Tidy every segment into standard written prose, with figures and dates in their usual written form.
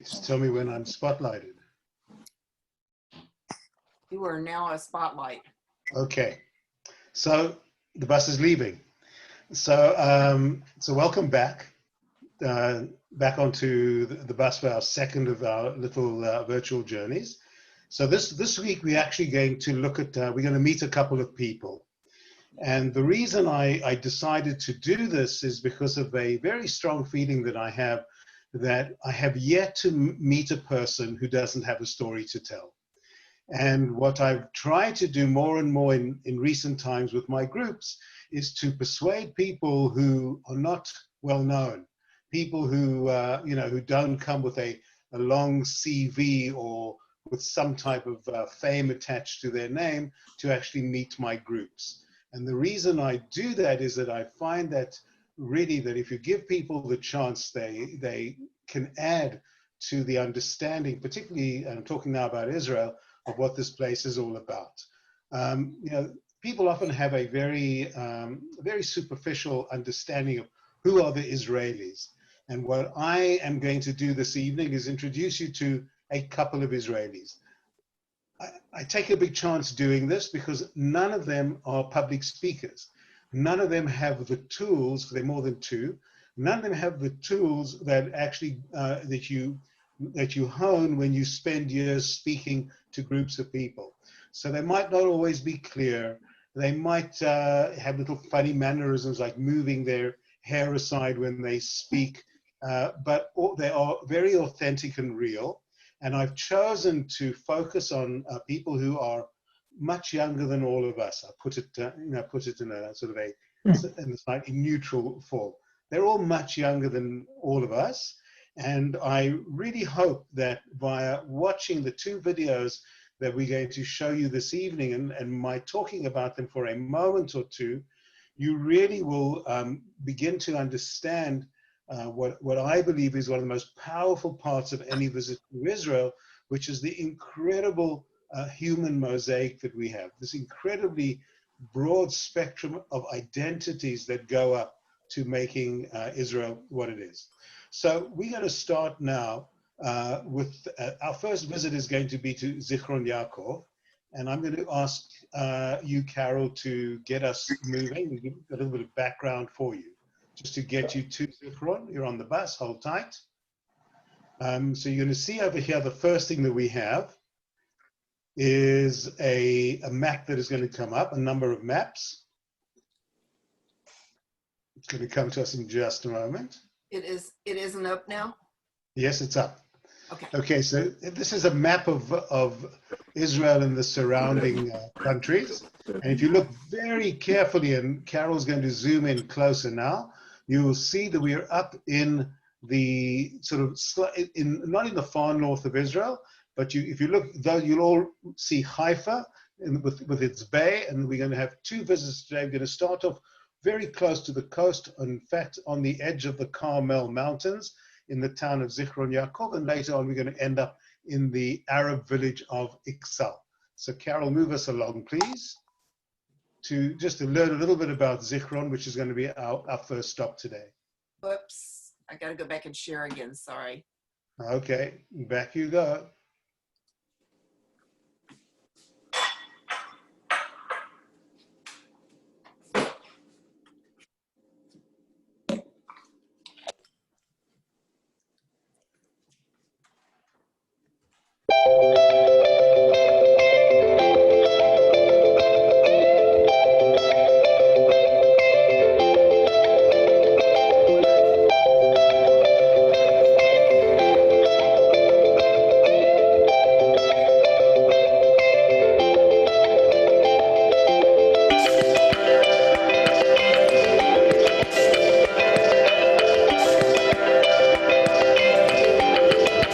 Just tell me when I'm spotlighted. You are now a spotlight. Okay, so the bus is leaving. So welcome back, back onto the bus for our second of our little virtual journeys. So this week we're actually going to look at, we're going to meet a couple of people. And the reason I decided to do this is because of a very strong feeling that I have yet to meet a person who doesn't have a story to tell. And what I've tried to do more and more in recent times with my groups is to persuade people who are not well known, people who, who don't come with a long CV or with some type of fame attached to their name to actually meet my groups. And the reason I do that is that I find that really that if you give people the chance, they can add to the understanding, particularly, I'm talking now about Israel, of what this place is all about. People often have a very superficial understanding of who are the Israelis. And what I am going to do this evening is introduce you to a couple of Israelis. I take a big chance doing this because none of them are public speakers. None of them have the tools, they're more than two, none of them have the tools that actually, that you hone when you spend years speaking to groups of people. So they might not always be clear. They might have little funny mannerisms like moving their hair aside when they speak, but they are very authentic and real. And I've chosen to focus on people who are much younger than all of us. I put it in a sort of in a slightly neutral form. They're all much younger than all of us. And I really hope that via watching the two videos that we're going to show you this evening and my talking about them for a moment or two, you really will begin to understand what I believe is one of the most powerful parts of any visit to Israel, which is the incredible human mosaic that we have, this incredibly broad spectrum of identities that go up to making Israel what it is. So we're going to start now with our first visit is going to be to Zichron Yaakov, and I'm going to ask you, Carol, to get us moving and give a little bit of background for you. Just to get you to Zichron, you're on the bus, hold tight. So you're going to see over here, the first thing that we have is a map that is going to come up, a number of maps. It's going to come to us in just a moment. It isn't up now? Yes, it's up. Okay. Okay, so this is a map of Israel and the surrounding countries. And if you look very carefully, and Carol's going to zoom in closer now, you will see that we are up in the sort of, not in the far north of Israel, but if you look, though, you'll all see Haifa with its bay, and we're going to have two visits today. We're going to start off very close to the coast, in fact, on the edge of the Carmel Mountains in the town of Zichron Yaakov, and later on we're going to end up in the Arab village of Iksal. So Carol, move us along, please, just to learn a little bit about Zichron, which is going to be our first stop today. Whoops, I got to go back and share again, sorry. Okay, back you go.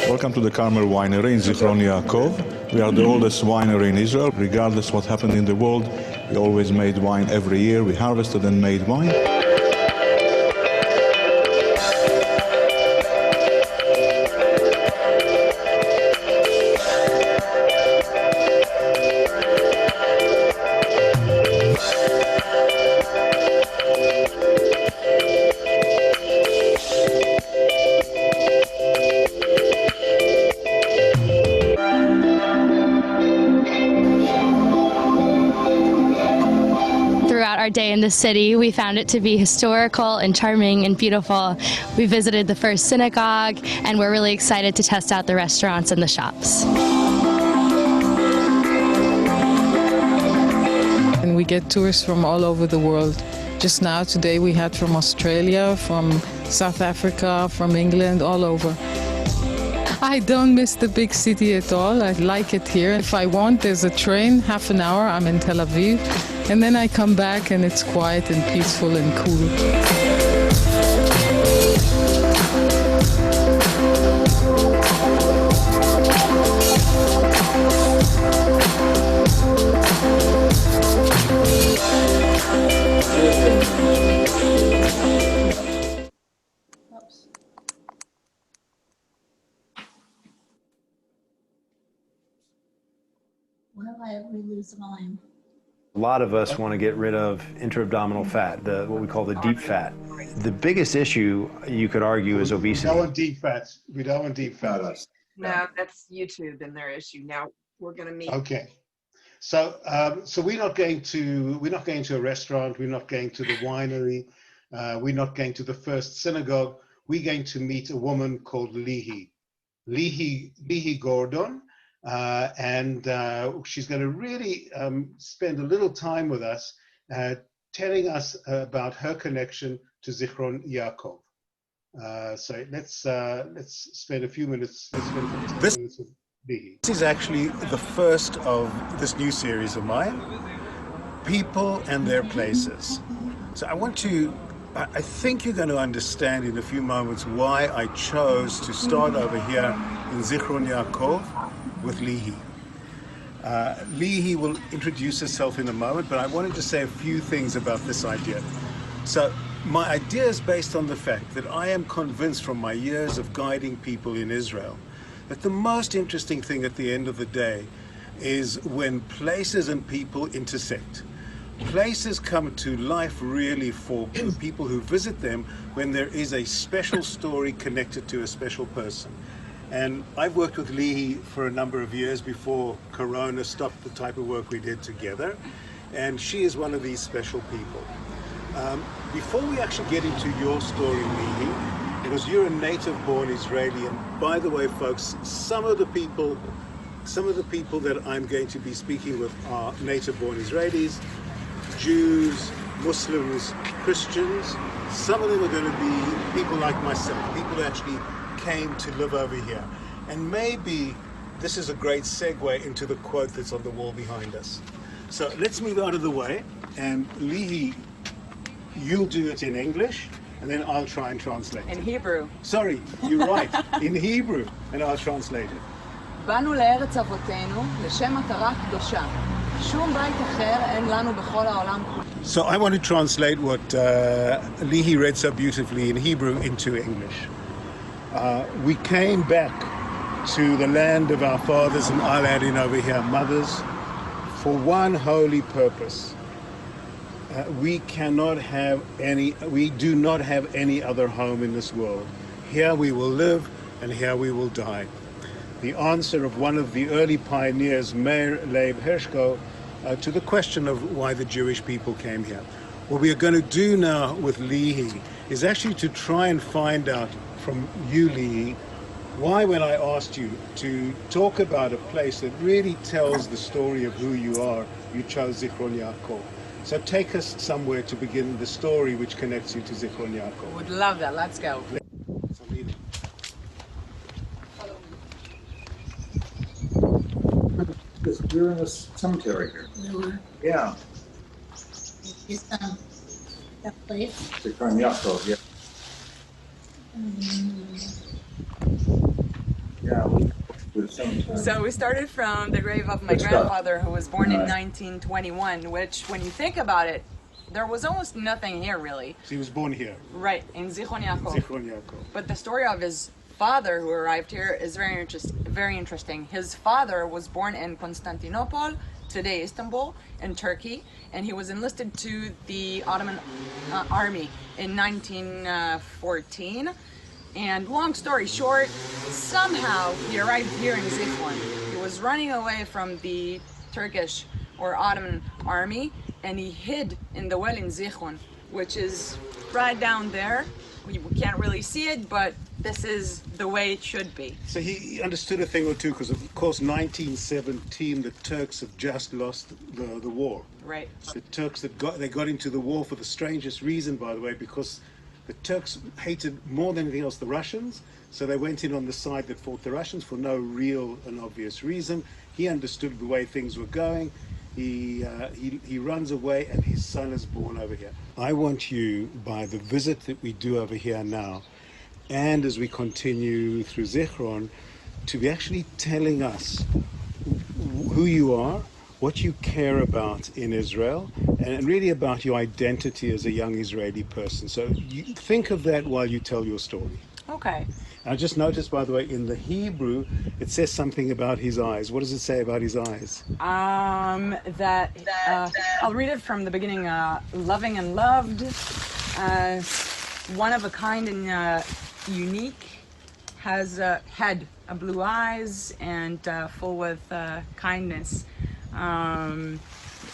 Welcome to the Carmel Winery in Zichron Yaakov. We are the oldest winery in Israel. Regardless what happened in the world, we always made wine every year. We harvested and made wine. in the city. We found it to be historical and charming and beautiful. We visited the first synagogue, and we're really excited to test out the restaurants and the shops. And we get tourists from all over the world. Just now, today, we had from Australia, from South Africa, from England, all over. I don't miss the big city at all. I like it here. If I want, there's a train, half an hour, I'm in Tel Aviv. And then I come back and it's quiet and peaceful and cool. We lose volume. A lot of us want to get rid of intra-abdominal fat, what we call the deep fat. The biggest issue, you could argue, is obesity. We don't want deep fat. We don't want deep fat. No, that's YouTube and their issue. Now we're going to meet. Okay. So, so we're not going to a restaurant. We're not going to the winery. We're not going to the first synagogue. We're going to meet a woman called Lihi Gordon. And she's going to really spend a little time with us, telling us about her connection to Zichron Yaakov. So let's spend a few minutes. This with Lihi. This is actually the first of this new series of mine, People and Their Places. So I think you're going to understand in a few moments why I chose to start over here in Zichron Yaakov with Lihi. Lihi will introduce herself in a moment, but I wanted to say a few things about this idea. So my idea is based on the fact that I am convinced from my years of guiding people in Israel that the most interesting thing at the end of the day is when places and people intersect. Places come to life really for the people who visit them when there is a special story connected to a special person. And I've worked with Lihi for a number of years before Corona stopped the type of work we did together. And she is one of these special people. Before we actually get into your story, Lihi, because you're a native-born Israeli, and by the way, folks, some of the people that I'm going to be speaking with are native-born Israelis, Jews, Muslims, Christians. Some of them are going to be people like myself, people who actually came to live over here. And maybe this is a great segue into the quote that's on the wall behind us. So let's move out of the way, and Lihi, you'll do it in English, and then I'll try and translate In it. Hebrew. Sorry, you're right, in Hebrew, and I'll translate it. באנו לארץ אבותינו לשם מטרה קדושה. שום בית אחר אין לנו בכל העולם כולו. So I want to translate what Lihi read so beautifully in Hebrew into English. We came back to the land of our fathers, and I'll add in over here, mothers, for one holy purpose. We do not have any other home in this world. Here we will live, and here we will die. The answer of one of the early pioneers, Meir Leib Hershko, to the question of why the Jewish people came here. What we are going to do now with Lihi is actually to try and find out from you, Lihi, why when I asked you to talk about a place that really tells the story of who you are, you chose Zichron Yaakov. So take us somewhere to begin the story which connects you to Zichron Yaakov. Would love that. Let's go. We're in a cemetery here. Yeah. Is that place? Zichron Yaakov, yeah. Yeah, we the cemetery. So we started from the grave of my Good stuff. grandfather, who was born in Right. 1921, which, when you think about it, there was almost nothing here, really. So he was born here, Right, in Zichron Yaakov. Zichron Yaakov. But the story of his father, who arrived here, is very interesting. His father was born in Constantinople, today Istanbul, in Turkey, and he was enlisted to the Ottoman army in 1914. And long story short, somehow he arrived here in Zichron. He was running away from the Turkish or Ottoman army, and he hid in the well in Zichron, which is right down there. We can't really see it, but this is the way it should be. So he understood a thing or two, because of course 1917 the Turks have just lost the war. Right. The Turks they got into the war for the strangest reason, by the way, because the Turks hated more than anything else the Russians, so they went in on the side that fought the Russians for no real and obvious reason. He understood the way things were going. He runs away, and his son is born over here. I want you, by the visit that we do over here now, and as we continue through Zichron, to be actually telling us who you are, what you care about in Israel, and really about your identity as a young Israeli person. So you think of that while you tell your story. Okay. I just noticed, by the way, in the Hebrew, it says something about his eyes. What does it say about his eyes? I'll read it from the beginning. Loving and loved, one of a kind and unique, has had blue eyes and full with kindness.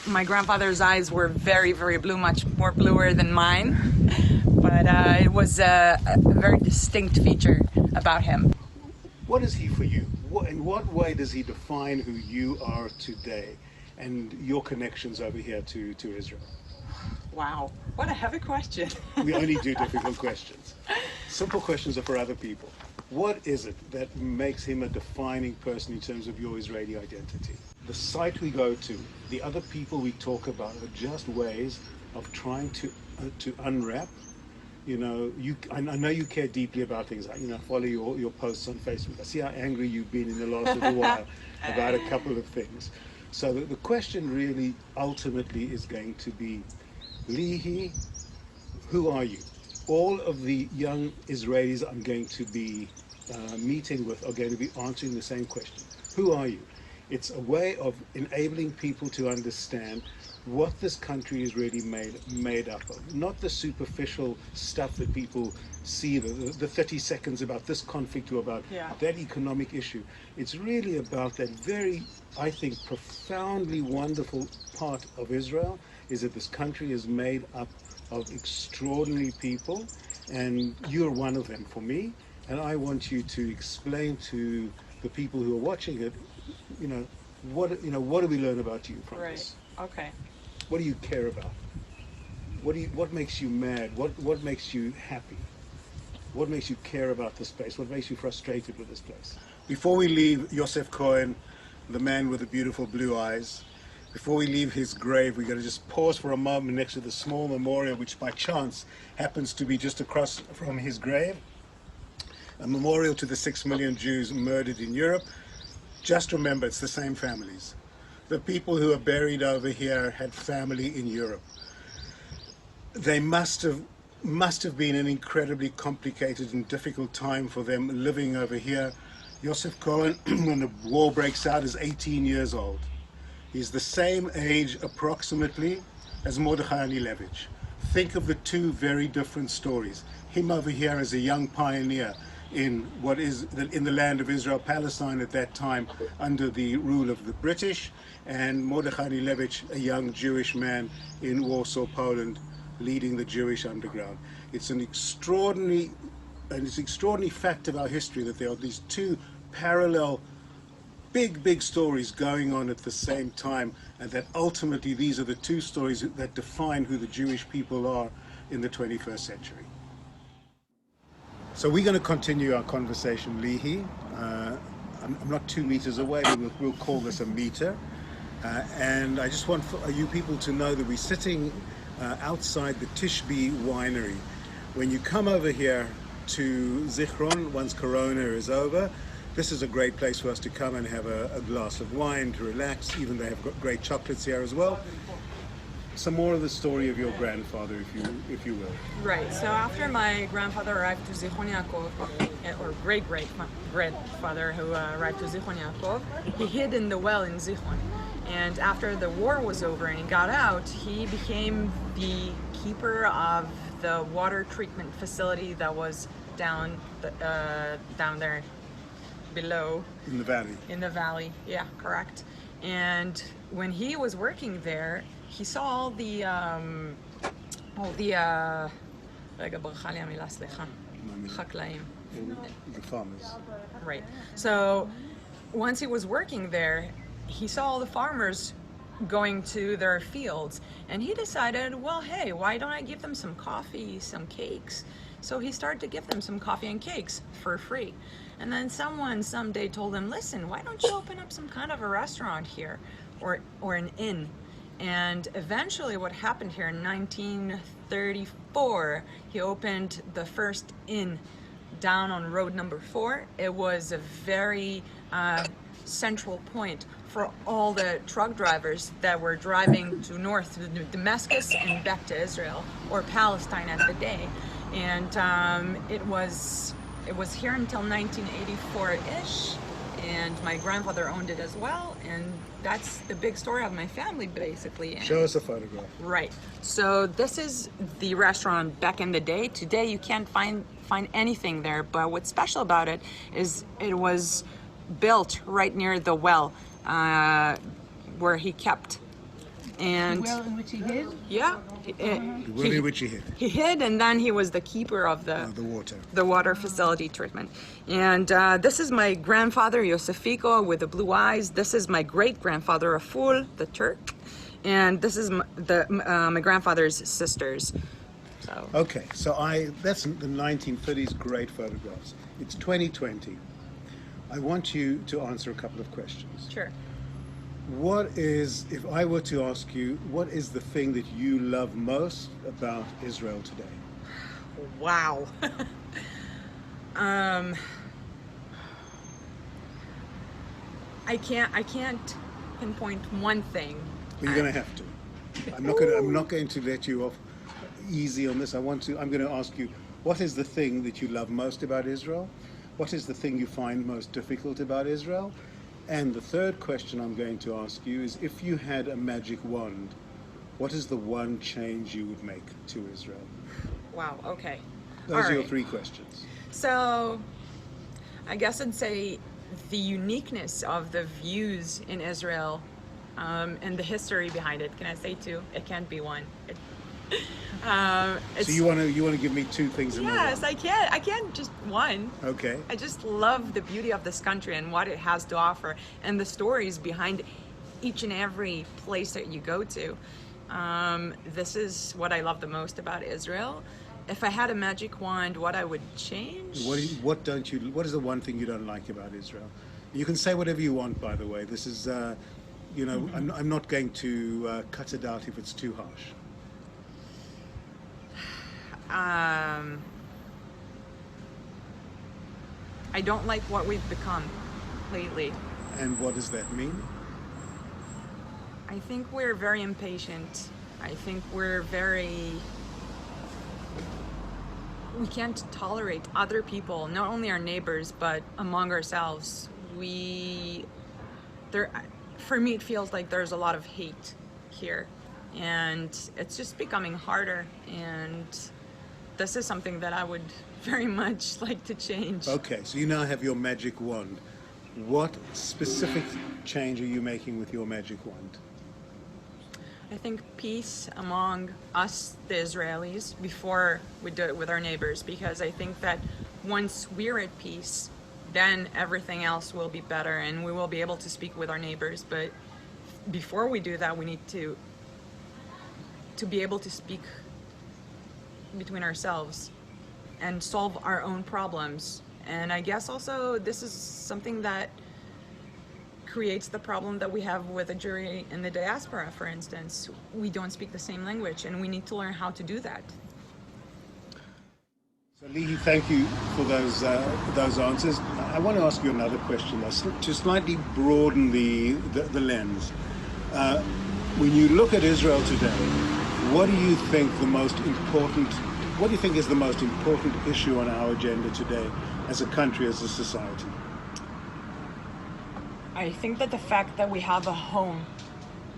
My grandfather's eyes were very, very blue, much more bluer than mine, but it was a very distinct feature about him. What is he for you? In what way does he define who you are today and your connections over here to Israel? Wow, what a heavy question. We only do difficult questions. Simple questions are for other people. What is it that makes him a defining person in terms of your Israeli identity? The site we go to, the other people we talk about, are just ways of trying to unwrap. You know, I know you care deeply about things. Follow your posts on Facebook. I see how angry you've been in the last little while about a couple of things. So the question really ultimately is going to be, Lihi, who are you? All of the young Israelis I'm going to be meeting with are going to be answering the same question. Who are you? It's a way of enabling people to understand what this country is really made up of. Not the superficial stuff that people see, the 30 seconds about this conflict or about that economic issue. It's really about that very, I think, profoundly wonderful part of Israel, is that this country is made up of extraordinary people, and you're one of them for me. And I want you to explain to the people who are watching it, what do we learn about you from this? Okay. What do you care about? What makes you mad? What makes you happy? What makes you care about this place? What makes you frustrated with this place? Before we leave Yosef Cohen, the man with the beautiful blue eyes, before we leave his grave, we're going to just pause for a moment next to the small memorial, which by chance happens to be just across from his grave. A memorial to the 6 million Jews murdered in Europe. Just remember, it's the same families. The people who are buried over here had family in Europe. They must have been an incredibly complicated and difficult time for them living over here. Yosef Cohen, when the war breaks out, is 18 years old. He's the same age approximately as Mordechai Anilevich. Think of the two very different stories. Him over here as a young pioneer in what is in the land of Israel, Palestine at that time, under the rule of the British, and Mordechai Anilevich, a young Jewish man in Warsaw, Poland, leading the Jewish underground. It's an extraordinary fact of our history that there are these two parallel big stories going on at the same time, and that ultimately these are the two stories that define who the Jewish people are in the 21st century. So we're going to continue our conversation, Lihi. I'm not 2 meters away, but we'll call this a meter. And I just want you people to know that we're sitting outside the Tishbe winery. When you come over here to Zichron, once Corona is over, this is a great place for us to come and have a glass of wine, to relax. Even they have got great chocolates here as well. Some more of the story of your grandfather, if you will. Right. So after my grandfather arrived to Zichron Yaakov, or great-grandfather who arrived to Zichron Yaakov, he hid in the well in Zichron. And after the war was over and he got out, he became the keeper of the water treatment facility that was down there below. In the valley. In the valley, yeah, correct. And when he was working there, he saw all the רגע, ברכה לי המילה, סליחה. חקלאים. The farmers. Right. So once he was working there, he saw all the farmers going to their fields, and he decided, well, hey, why don't I give them some coffee, some cakes? So he started to give them some coffee and cakes for free. And then someone someday told him, listen, why don't you open up some kind of a restaurant here, or an inn? And eventually what happened here in 1934, he opened the first inn down on road number 4. It was a very central point for all the truck drivers that were driving to north to Damascus and back to Israel or Palestine at the day. And it was here until 1984-ish, and my grandfather owned it as well, and that's the big story of my family, basically. And Show us a photograph. right. So this is the restaurant back in the day. Today you can't find anything there, but what's special about it is it was built right near the well where he kept. And The well in which he hid? yeah, The well in which he hid. he hid, and then he was the keeper of The water. the water facility treatment. And this is my grandfather, Yosefiko, with the blue eyes. This is my great-grandfather, Aful, the Turk. And this is my grandfather's sisters. So. Okay, so that's the 1930s great photographs. It's 2020. I want you to answer a couple of questions. Sure. What is, if I were to ask you, what is the thing that you love most about Israel today? Wow. I can't pinpoint one thing. Well, you're going to have to. I'm not going to let you off easy on this. I'm going to ask you, what is the thing that you love most about Israel? What is the thing you find most difficult about Israel? And the third question I'm going to ask you is, if you had a magic wand, what is the one change you would make to Israel? Wow, okay. Those are your right. 3 questions. So, I guess I'd say the uniqueness of the views in Israel and the history behind it. Can I say 2? It can't be 1. So you want to give me 2 things in Yes, one? I can. I can't just 1. Okay. I just love the beauty of this country and what it has to offer, and the stories behind each and every place that you go to. This is what I love the most about Israel. If I had a magic wand, what I would change? What is the one thing you don't like about Israel? You can say whatever you want, by the way. This is, I'm not going to cut it out if it's too harsh. I don't like what we've become lately. And what does that mean? I think we're very impatient. I think we can't tolerate other people, not only our neighbors, but among ourselves. For me, it feels like there's a lot of hate here, and it's just becoming harder, and this is something that I would very much like to change. Okay, so you now have your magic wand. What specific change are you making with your magic wand? I think peace among us, the Israelis, before we do it with our neighbors, because I think that once we're at peace, then everything else will be better and we will be able to speak with our neighbors. But before we do that, we need to be able to speak between ourselves and solve our own problems. And I guess also this is something that creates the problem that we have with the Jewry in the diaspora, for instance. We don't speak the same language, and we need to learn how to do that. So Lehi, thank you for those answers. I want to ask you another question to slightly broaden the lens. When you look at Israel today, what do you think is the most important issue on our agenda today as a country, as a society? I think that the fact that we have a home,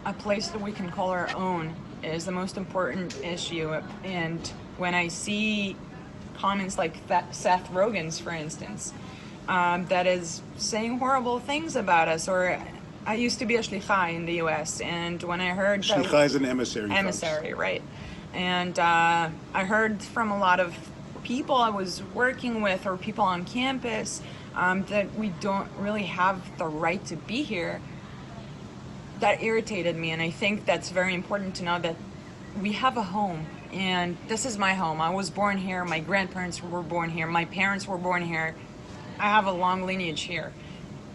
a place that we can call our own, is the most important issue. And when I see comments like that, Seth Rogen's, for instance, that is saying horrible things about us, or I used to be a shlicha in the U.S. and when I heard Shlicha is an emissary. Emissary, right? And I heard from a lot of people I was working with or people on campus that we don't really have the right to be here. That irritated me, and I think that's very important to know that we have a home, and this is my home. I was born here, my grandparents were born here, my parents were born here. I have a long lineage here,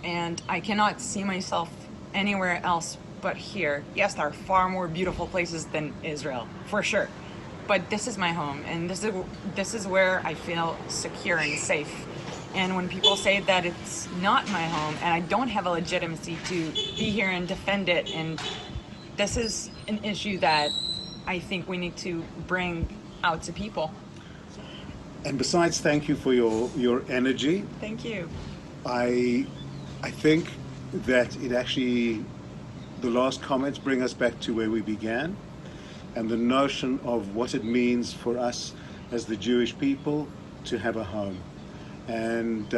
and I cannot see myself anywhere else but here. Yes, there are far more beautiful places than Israel, for sure, but this is my home, and this is where I feel secure and safe. And when people say that it's not my home and I don't have a legitimacy to be here and defend it, and this is an issue that I think we need to bring out to people. And besides, thank you for your energy. Thank you. I think that it actually, the last comments bring us back to where we began, and the notion of what it means for us as the Jewish people to have a home. And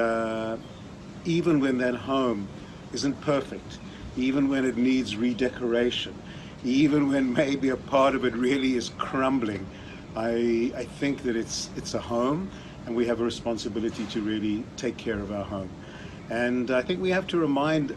even when that home isn't perfect, even when it needs redecoration, even when maybe a part of it really is crumbling, I think that it's a home, and we have a responsibility to really take care of our home. And I think we have to remind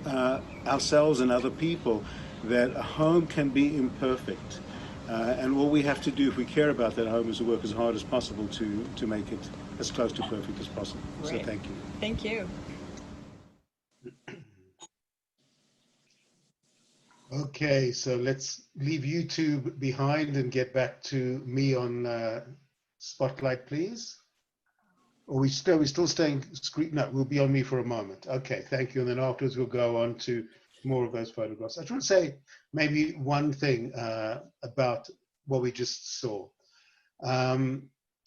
ourselves and other people that a home can be imperfect. And all we have to do if we care about that home is to work as hard as possible to make it as close to perfect as possible. Right. So thank you. Thank you. Okay, so let's leave YouTube behind and get back to me on Spotlight, please. Or we're still staying screen? No, we'll be on me for a moment. Okay, thank you. And then afterwards we'll go on to more of those photographs. I just want to say maybe one thing about what we just saw.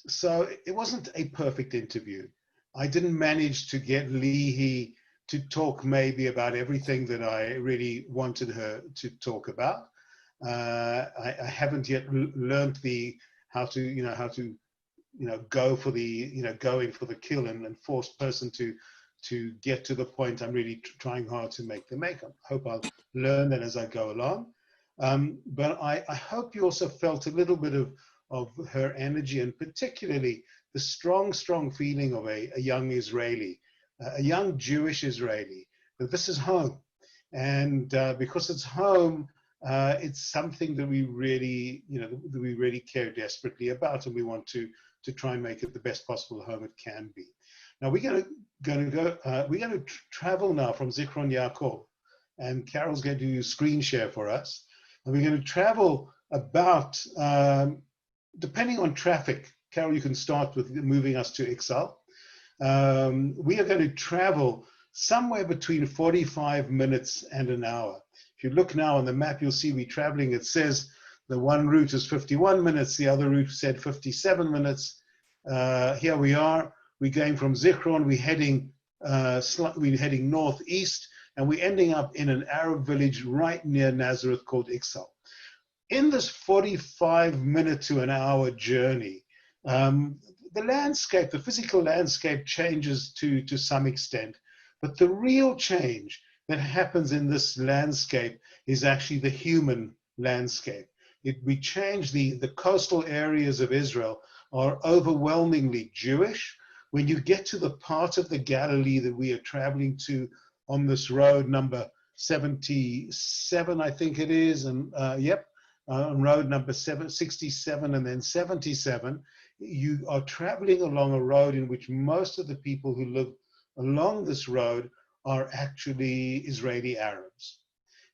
So it wasn't a perfect interview. I didn't manage to get Leahy to talk maybe about everything that I really wanted her to talk about. I haven't yet learned how to go for going for the kill and force person to get to the point I'm really trying hard to make them make. I hope I'll learn that as I go along. But I hope you also felt a little bit of her energy, and particularly the strong feeling of a young Israeli, a young Jewish Israeli, that this is home. And because it's home, it's something that we really care desperately about, and we want to try and make it the best possible home it can be. Now we're going to travel now from Zichron Yaakov, and Carol's going to screen share for us, and we're going to travel about, depending on traffic. Carol, you can start with moving us to Iksal. We are going to travel somewhere between 45 minutes and an hour. If you look now on the map, you'll see we're traveling. It says the one route is 51 minutes. The other route said 57 minutes. Here we are. We're going from Zichron. We're heading northeast, and we're ending up in an Arab village right near Nazareth called Iksal. In this 45-minute to an hour journey, the landscape, the physical landscape changes to some extent, but the real change that happens in this landscape is actually the human landscape. We change the coastal areas of Israel are overwhelmingly Jewish. When you get to the part of the Galilee that we are traveling to on this road number 77, I think it is, and on road number 67 and then 77, you are traveling along a road in which most of the people who live along this road are actually Israeli Arabs.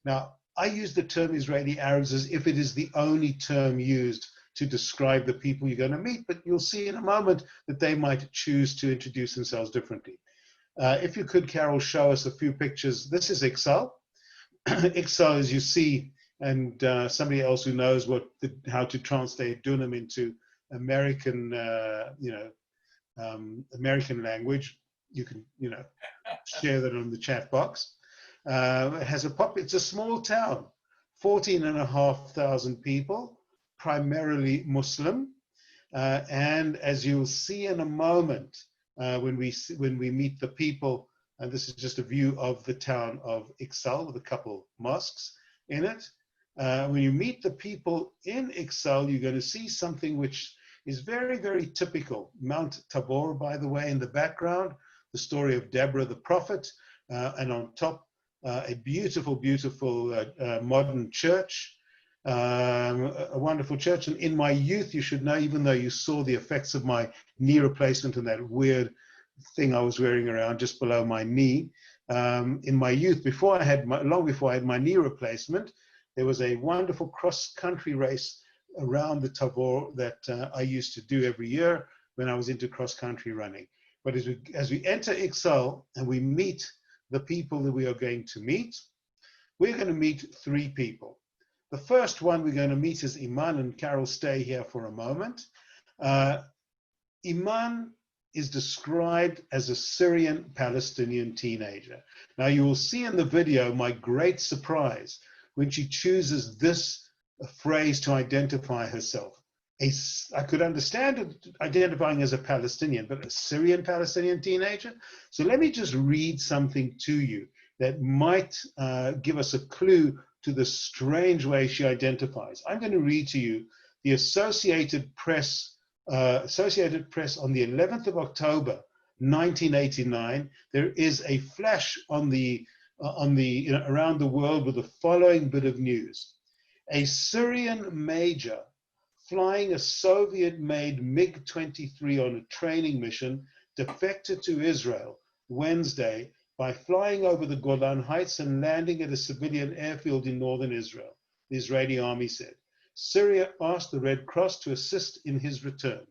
Now, I use the term Israeli Arabs as if it is the only term used to describe the people you're going to meet, but you'll see in a moment that they might choose to introduce themselves differently. If you could, Carol, show us a few pictures. This is Iksal. Iksal, as you see, and somebody else who knows how to translate Dunam into American, American language, you can, share that on the chat box. It has it's a small town, 14,500 people, primarily Muslim, and as you'll see in a moment, when we meet the people And this is just a view of the town of Iksal with a couple mosques in it. When you meet the people in Iksal, you're going to see something which is very, very typical. Mount Tabor, by the way, in the background, the story of Deborah the prophet, and on top, a beautiful, beautiful modern church, a wonderful church. And in my youth, you should know, even though you saw the effects of my knee replacement and that weird thing I was wearing around just below my knee, in my youth, long before I had my knee replacement, there was a wonderful cross-country race around the Tabor that I used to do every year when I was into cross-country running. But as we enter Iksal and we meet the people that we are going to meet, we're going to meet three people. The first one we're going to meet is Iman, and Carol, stay here for a moment. Iman is described as a Syrian Palestinian teenager. Now you will see in the video my great surprise when she chooses this phrase to identify herself. I could understand it identifying as a Palestinian, but a Syrian Palestinian teenager? So let me just read something to you that might give us a clue to the strange way she identifies. I'm going to read to you the Associated Press on the 11th of October, 1989. There is a flash on the around the world with the following bit of news. A Syrian major flying a Soviet-made MiG-23 on a training mission defected to Israel Wednesday by flying over the Golan Heights and landing at a civilian airfield in northern Israel, the Israeli army said. Syria asked the Red Cross to assist in his return.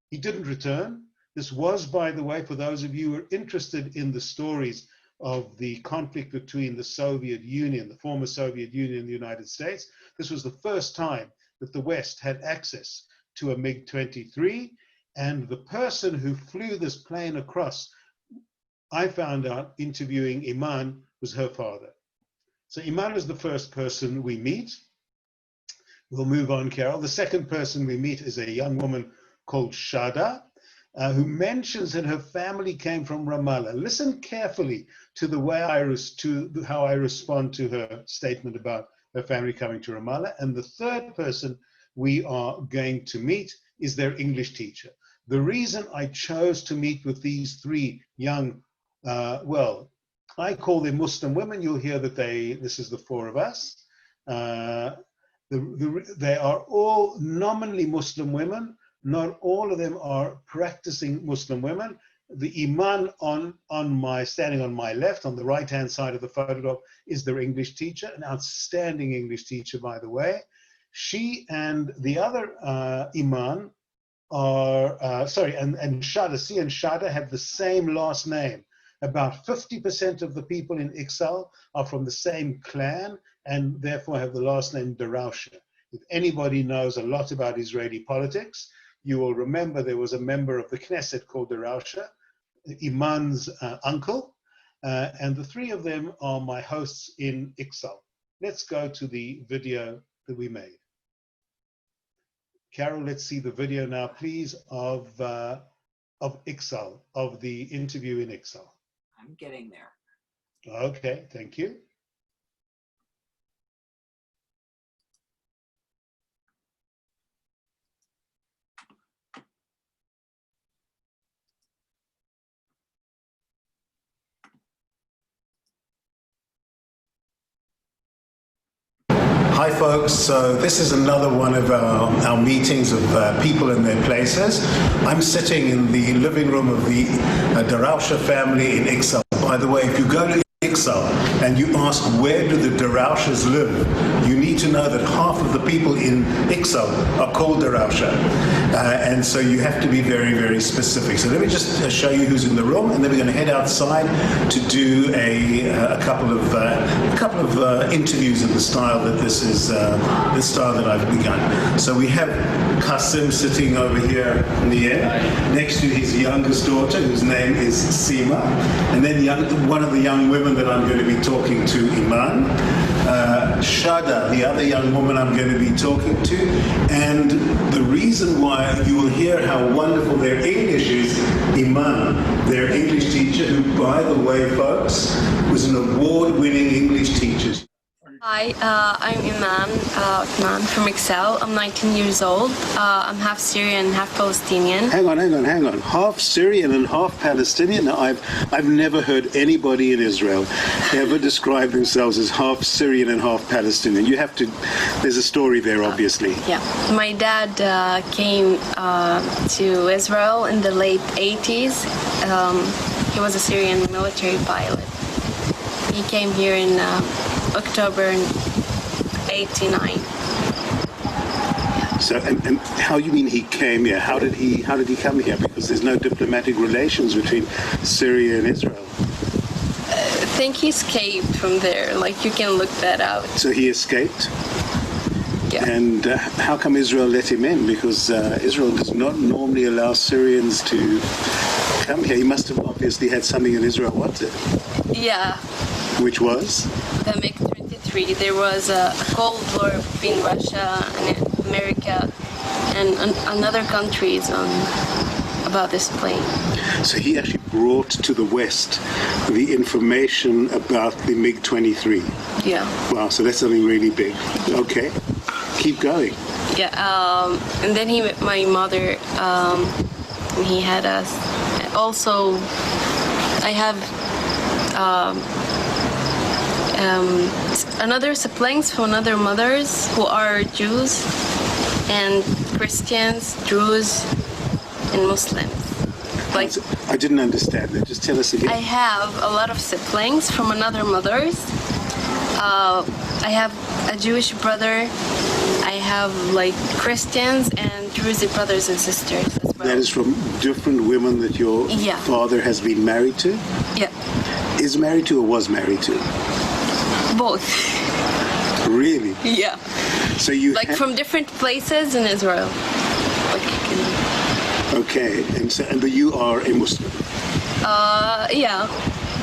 He didn't return. This was, by the way, for those of you who are interested in the stories of the conflict between the Soviet Union, the former Soviet Union and the United States, this was the first time that the West had access to a MiG-23, and the person who flew this plane across, I found out interviewing Iman, was her father. So Iman is the first person we meet. We'll move on, Carol. The second person we meet is a young woman called Shada, who mentions that her family came from Ramallah. Listen carefully to the way how I respond to her statement about her family coming to Ramallah. And the third person we are going to meet is their English teacher. The reason I chose to meet with these three young, well, I call them Muslim women. You'll hear that this is the four of us. They are all nominally Muslim women. Not all of them are practicing Muslim women. The Iman standing on my left, on the right-hand side of the photograph, is their English teacher, an outstanding English teacher, by the way. She and the other Iman are, and Shada, she and Shada have the same last name. About 50% of the people in Iksal are from the same clan and therefore have the last name Darausha. If anybody knows a lot about Israeli politics, you will remember there was a member of the Knesset called Darausha, Iman's uncle, and the three of them are my hosts in Iksal. Let's go to the video that we made. Carol, let's see the video now, please, of Iksal, of the interview in Iksal. I'm getting there. Okay, thank you. Hi folks, so this is another one of our meetings of people in their places. I'm sitting in the living room of the Darausha family in Iksal. By the way, if you go to Iksal and you ask where do the Daraushas live, you need to know that half of the people in Iksal are called Darausha. And so you have to be very, very specific. So let me just show you who's in the room, and then we're going to head outside to do a couple of interviews in the style that this style that I've begun. So we have Qasim sitting over here in the end, next to his youngest daughter, whose name is Seema, and then one of the young women that that I'm going to be talking to, Iman. Shada, the other young woman I'm going to be talking to. And the reason why you will hear how wonderful their English is, Iman, their English teacher, who, by the way, folks, was an award-winning English teacher. Hi, I'm Iman from Iksal. I'm 19 years old. I'm half Syrian, half Palestinian. Hang on. Half Syrian and half Palestinian? Now, I've never heard anybody in Israel ever describe themselves as half Syrian and half Palestinian. You have to, there's a story there, obviously. Yeah. My dad came to Israel in the late 80s. He was a Syrian military pilot. He came here in October 89. So, and how you mean he came here? How did he come here? Because there's no diplomatic relations between Syria and Israel. I think he escaped from there. Like, you can look that out. So he escaped? Yeah. And how come Israel let him in? Because Israel does not normally allow Syrians to come here. He must have obviously had something in Israel, what's it? Yeah. Which was? The MiG-23. There was a Cold War between Russia and America and other countries about this plane. So he actually brought to the West the information about the MiG-23. Yeah. Wow, so that's something really big. Okay, keep going. Yeah, and then he met my mother. He had us. Also, I have another siblings from other mothers who are Jews and Christians, Druze, and Muslims. Like, I didn't understand that. Just tell us again. I have a lot of siblings from another mothers. I have a Jewish brother. I have like Christians and Druze brothers and sisters as well. That is from different women that your father has been married to? Yeah. Is married to or was married to? Both. Really? Yeah. So you like from different places in Israel. Like you can... Okay, but you are a Muslim. Yeah.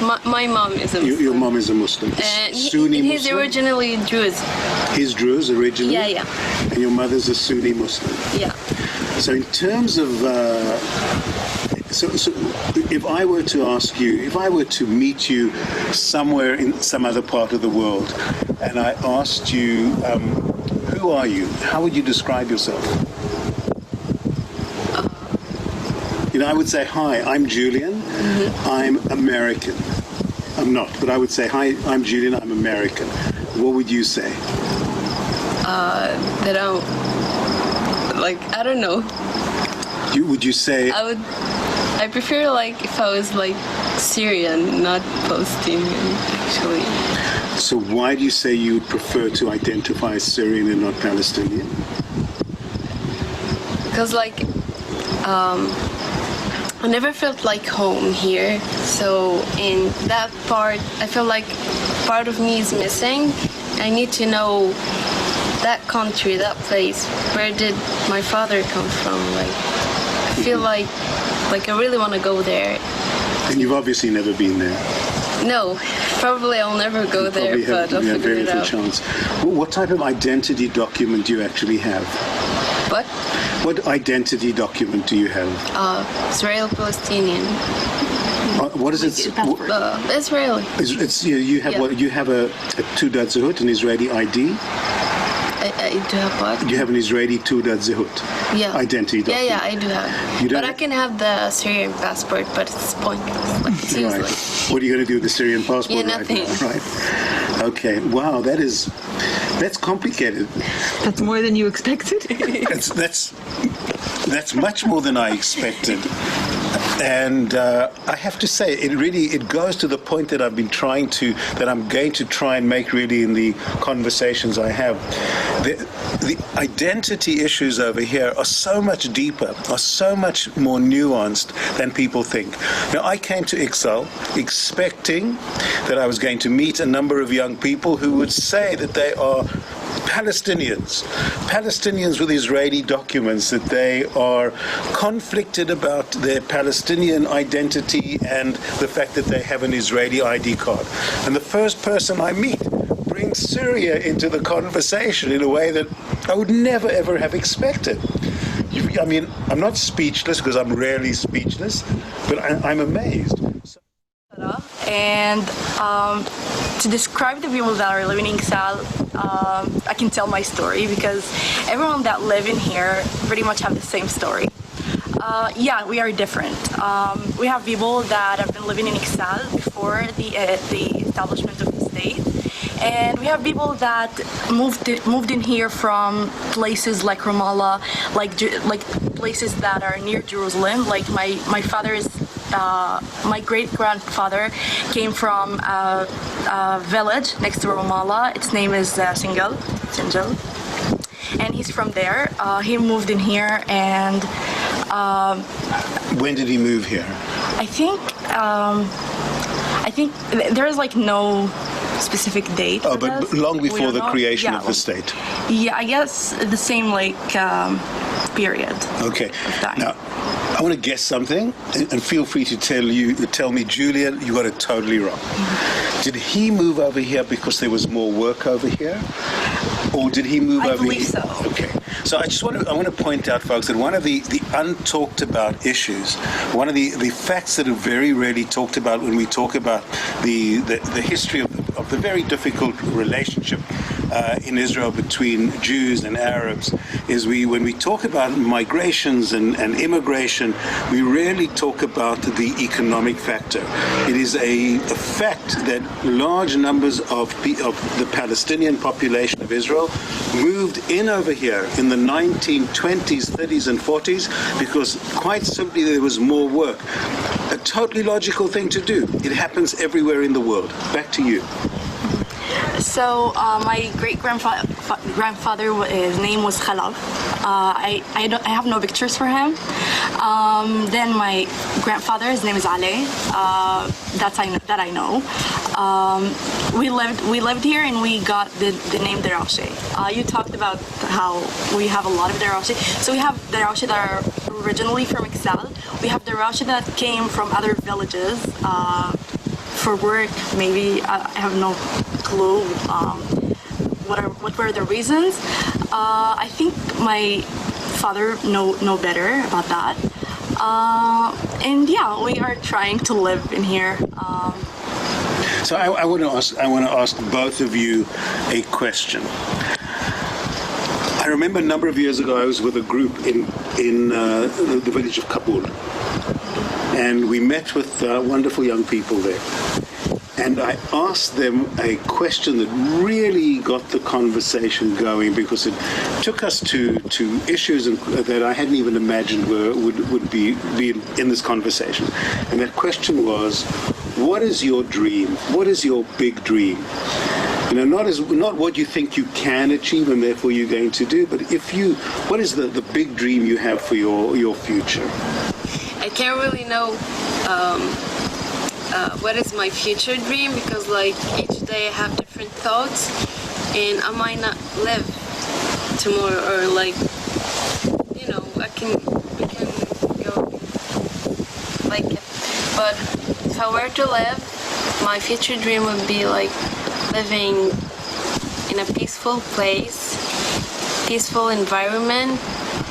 My mom is a Muslim. Your mom is a Muslim. Sunni he's Muslim? originally Druze. He's Druze originally? Yeah, yeah. And your mother's a Sunni Muslim? Yeah. So in terms of, so if I were to ask you, if I were to meet you somewhere in some other part of the world, and I asked you, who are you? How would you describe yourself? You know, I would say, hi, I'm Julian. Mm-hmm. I'm American. I'm not, but I would say, hi, I'm Julian. I'm American. What would you say? That I'm, like, I don't know. Would you say? I prefer, like, if I was, like, Syrian, not Palestinian, actually. So why do you say you would prefer to identify as Syrian and not Palestinian? Because, like, I never felt like home here. So in that part, I feel like part of me is missing. I need to know that country, that place. Where did my father come from? Like, I feel like I really want to go there. And you've obviously never been there. No, probably I'll never go there, but I'll figure it out. Chance. What type of identity document do you actually have? What? What identity document do you have? Israel-Palestinian. What is it? Israeli. It's you have what? You have a Teudat Zehut, an Israeli ID. I do have what? You have an Israeli Teudat Zehut. Yeah. Identity document. Yeah, I do have. But I can have the Syrian passport, but it's pointless. Like, it's useless. Right. What are you going to do with the Syrian passport? Yeah, nothing. Right. Okay. Wow, that's complicated. That's more than you expected. That's much more than I expected. And I have to say, it goes to the point that I'm going to try and make really in the conversations I have. The identity issues over here are so much deeper, are so much more nuanced than people think. Now, I came to Iksal expecting that I was going to meet a number of young people who would say that they are Palestinians with Israeli documents that they are conflicted about their Palestinian identity and the fact that they have an Israeli ID card. And the first person I meet brings Syria into the conversation in a way that I would never ever have expected. I mean, I'm not speechless because I'm rarely speechless, but I'm amazed. And to describe the people that are living in Iksal, I can tell my story because everyone that live in here pretty much have the same story. Yeah, we are different. We have people that have been living in Iksal before the establishment of the state. And we have people that moved in here from places like Ramallah, like places that are near Jerusalem. Like my father's, my great-grandfather came from a village next to Ramallah. Its name is Singal, and he's from there. He moved in here, and when did he move here? I think there's like no specific date. Oh, but long before the creation of the state. Yeah, I guess the same period. Okay. Now, I want to guess something, and feel free to tell me, Julian, you got it totally wrong. Did he move over here because there was more work over here, or did he move over here? I believe so. Okay. So I want to point out, folks, that one of the untalked about issues, one of the facts that are very rarely talked about when we talk about the history of the very difficult relationship in Israel between Jews and Arabs, is when we talk about migrations and immigration, we rarely talk about the economic factor. It is a fact that large numbers of the Palestinian population of Israel moved in over here in the 1920s, 30s, and 40s because quite simply there was more work. A totally logical thing to do. It happens everywhere in the world. Back to you. So my great-grandfather, his name was Khalaf. I have no pictures for him. Then my grandfather, his name is Ali. That I know. We lived here and we got the name Derache. You talked about how we have a lot of Derache. So we have Derache that are originally from Iksal. We have Derache that came from other villages for work. Maybe I have no clue what were the reasons. I think my father know better about that. And yeah, we are trying to live in here. So I want to ask both of you a question. I remember a number of years ago I was with a group in the village of Kabul, and we met with wonderful young people there. And I asked them a question that really got the conversation going because it took us to issues that I hadn't even imagined would be in this conversation. And that question was, what is your dream? What is your big dream? You know, not what you think you can achieve and therefore you're going to do, but what is the big dream you have for your future? I can't really know what is my future dream because like each day I have different thoughts and I might not live tomorrow or like, you know, we can go like it. But if I were to live, my future dream would be like living in a peaceful place, peaceful environment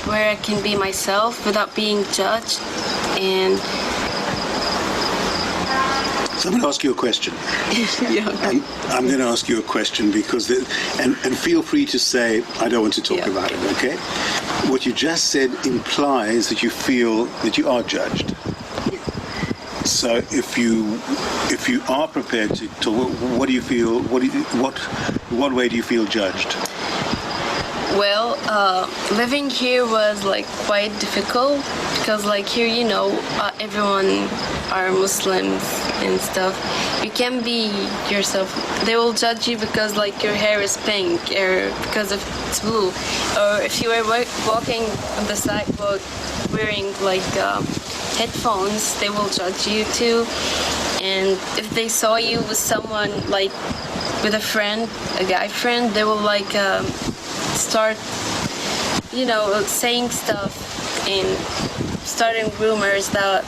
where I can be myself without being judged. And so I'm going to ask you a question. Yeah. I'm going to ask you a question because, and feel free to say, I don't want to talk about it, okay? What you just said implies that you feel that you are judged. Yeah. So if you are prepared to what do you feel, what way do you feel judged? Well, living here was like quite difficult because like here, you know, everyone are Muslims and stuff. You can't be yourself. They will judge you because like your hair is pink or because of it's blue. Or if you were walking on the sidewalk wearing like headphones, they will judge you too. and if they saw you with someone, like with a friend, a guy friend, they will like start, you know, saying stuff and starting rumors that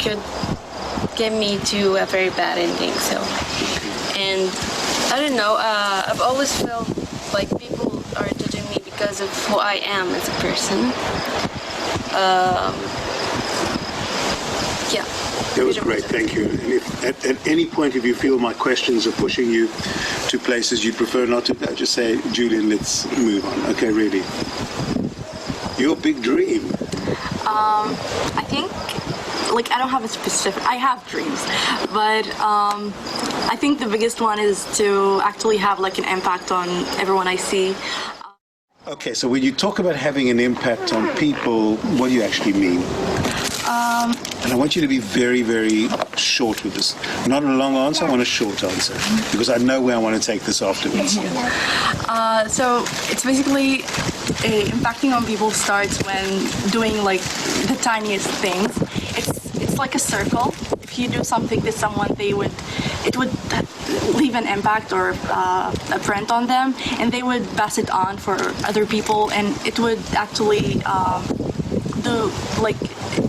could get me to a very bad ending. So, and I don't know, I've always felt like people are judging me because of who I am as a person. Yeah. That was great, thank you. And if at any point if you feel my questions are pushing you to places you prefer not to, just say, Julian, let's move on. Okay, really. Your big dream? I think, like, I don't have a specific, I have dreams, but I think the biggest one is to actually have like an impact on everyone I see. Okay, so when you talk about having an impact on people, what do you actually mean? And I want you to be very, very short with this. Not a long answer, I want a short answer, because I know where I want to take this afterwards. So it's basically impacting on people starts when doing like the tiniest things. It's like a circle. If you do something to someone, it would leave an impact or a print on them, and they would pass it on for other people, and it would actually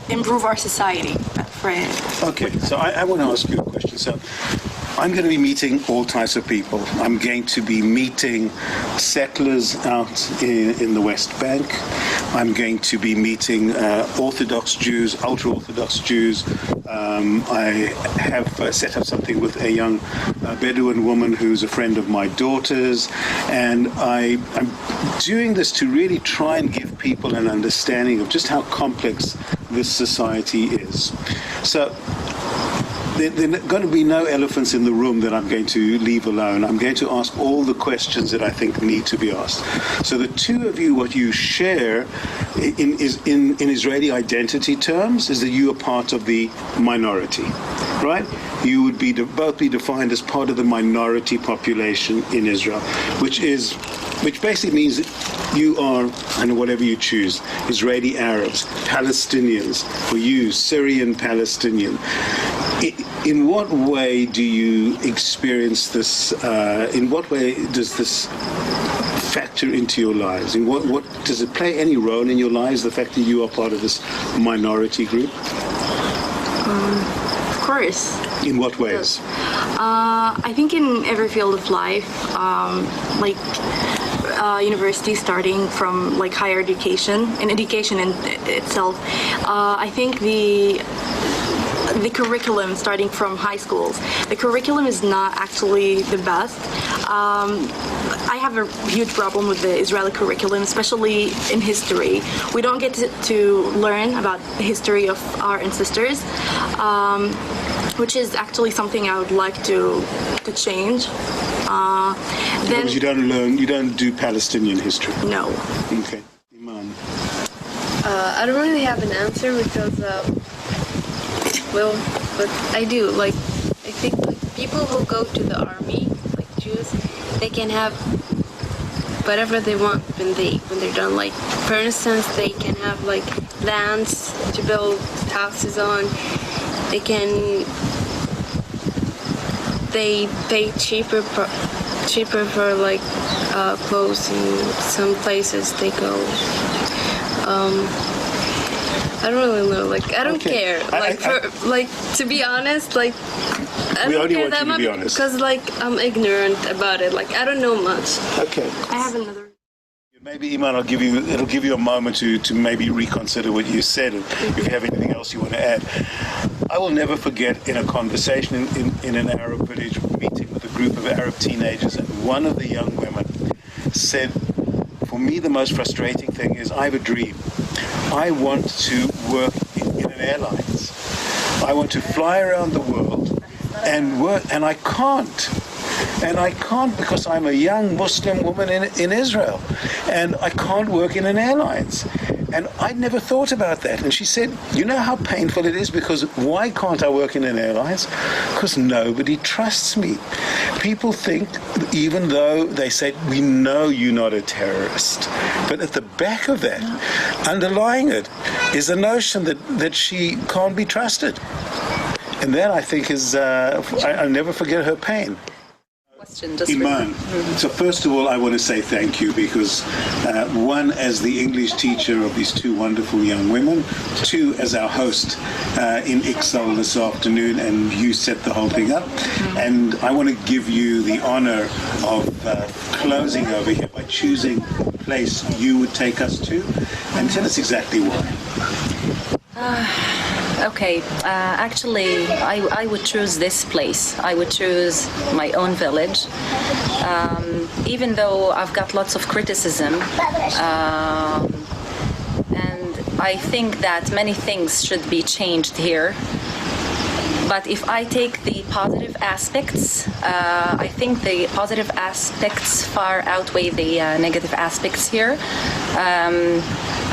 improve our society. Okay, so I want to ask you a question. So I'm going to be meeting all types of people. I'm going to be meeting settlers out in the West Bank. I'm going to be meeting Orthodox Jews, ultra-Orthodox Jews. I have set up something with a young Bedouin woman who's a friend of my daughter's, and I'm doing this to really try and give people an understanding of just how complex this society is. So there are going to be no elephants in the room that I'm going to leave alone. I'm going to ask all the questions that I think need to be asked. So the two of you, what you share in Israeli identity terms is that you are part of the minority, right? You would both be defined as part of the minority population in Israel, which basically means that you are, and whatever you choose, Israeli Arabs, Palestinians, for you, Syrian Palestinian. In what way do you experience this? In what way does this factor into your lives? In what does it play any role in your lives? The fact that you are part of this minority group. Of course. In what ways? I think in every field of life, university, starting from like higher education and education in itself. I think the curriculum starting from high schools. The curriculum is not actually the best. I have a huge problem with the Israeli curriculum, especially in history. We don't get to learn about the history of our ancestors, which is actually something I would like to change. Because you don't do Palestinian history? No. Okay. Iman. I don't really have an answer because but I do. Like, I think like people who go to the army, like Jews, they can have whatever they want when they're done. Like, for instance, they can have like lands to build houses on. They pay cheaper for like clothes in some places they go. I don't really know. Like, I don't care. Like, to be honest, like, I don't care that much because, like, I'm ignorant about it. Like, I don't know much. Okay. I have another. Maybe, Iman, it'll give you a moment to maybe reconsider what you said, and if you have anything else you want to add. I will never forget in a conversation in an Arab village, meeting with a group of Arab teenagers, and one of the young women said, for me, the most frustrating thing is I have a dream. I want to work in an airlines. I want to fly around the world and work, and I can't. And I can't because I'm a young Muslim woman in Israel, and I can't work in an airlines. And I never thought about that. And she said, you know how painful it is? Because why can't I work in an airlines? Because nobody trusts me. People think, even though they say, we know you're not a terrorist, but at the back of that, underlying it, is the notion that she can't be trusted. And that, I think, is, I'll never forget her pain. Question, just Iman, so first of all, I want to say thank you because one, as the English teacher of these two wonderful young women, two, as our host in Iksal this afternoon, and you set the whole thing up. And I want to give you the honor of closing over here by choosing the place you would take us to, and tell us exactly why. Okay, actually, I would choose this place. I would choose my own village. Even though I've got lots of criticism, and I think that many things should be changed here. But if I take the positive aspects, I think the positive aspects far outweigh the negative aspects here.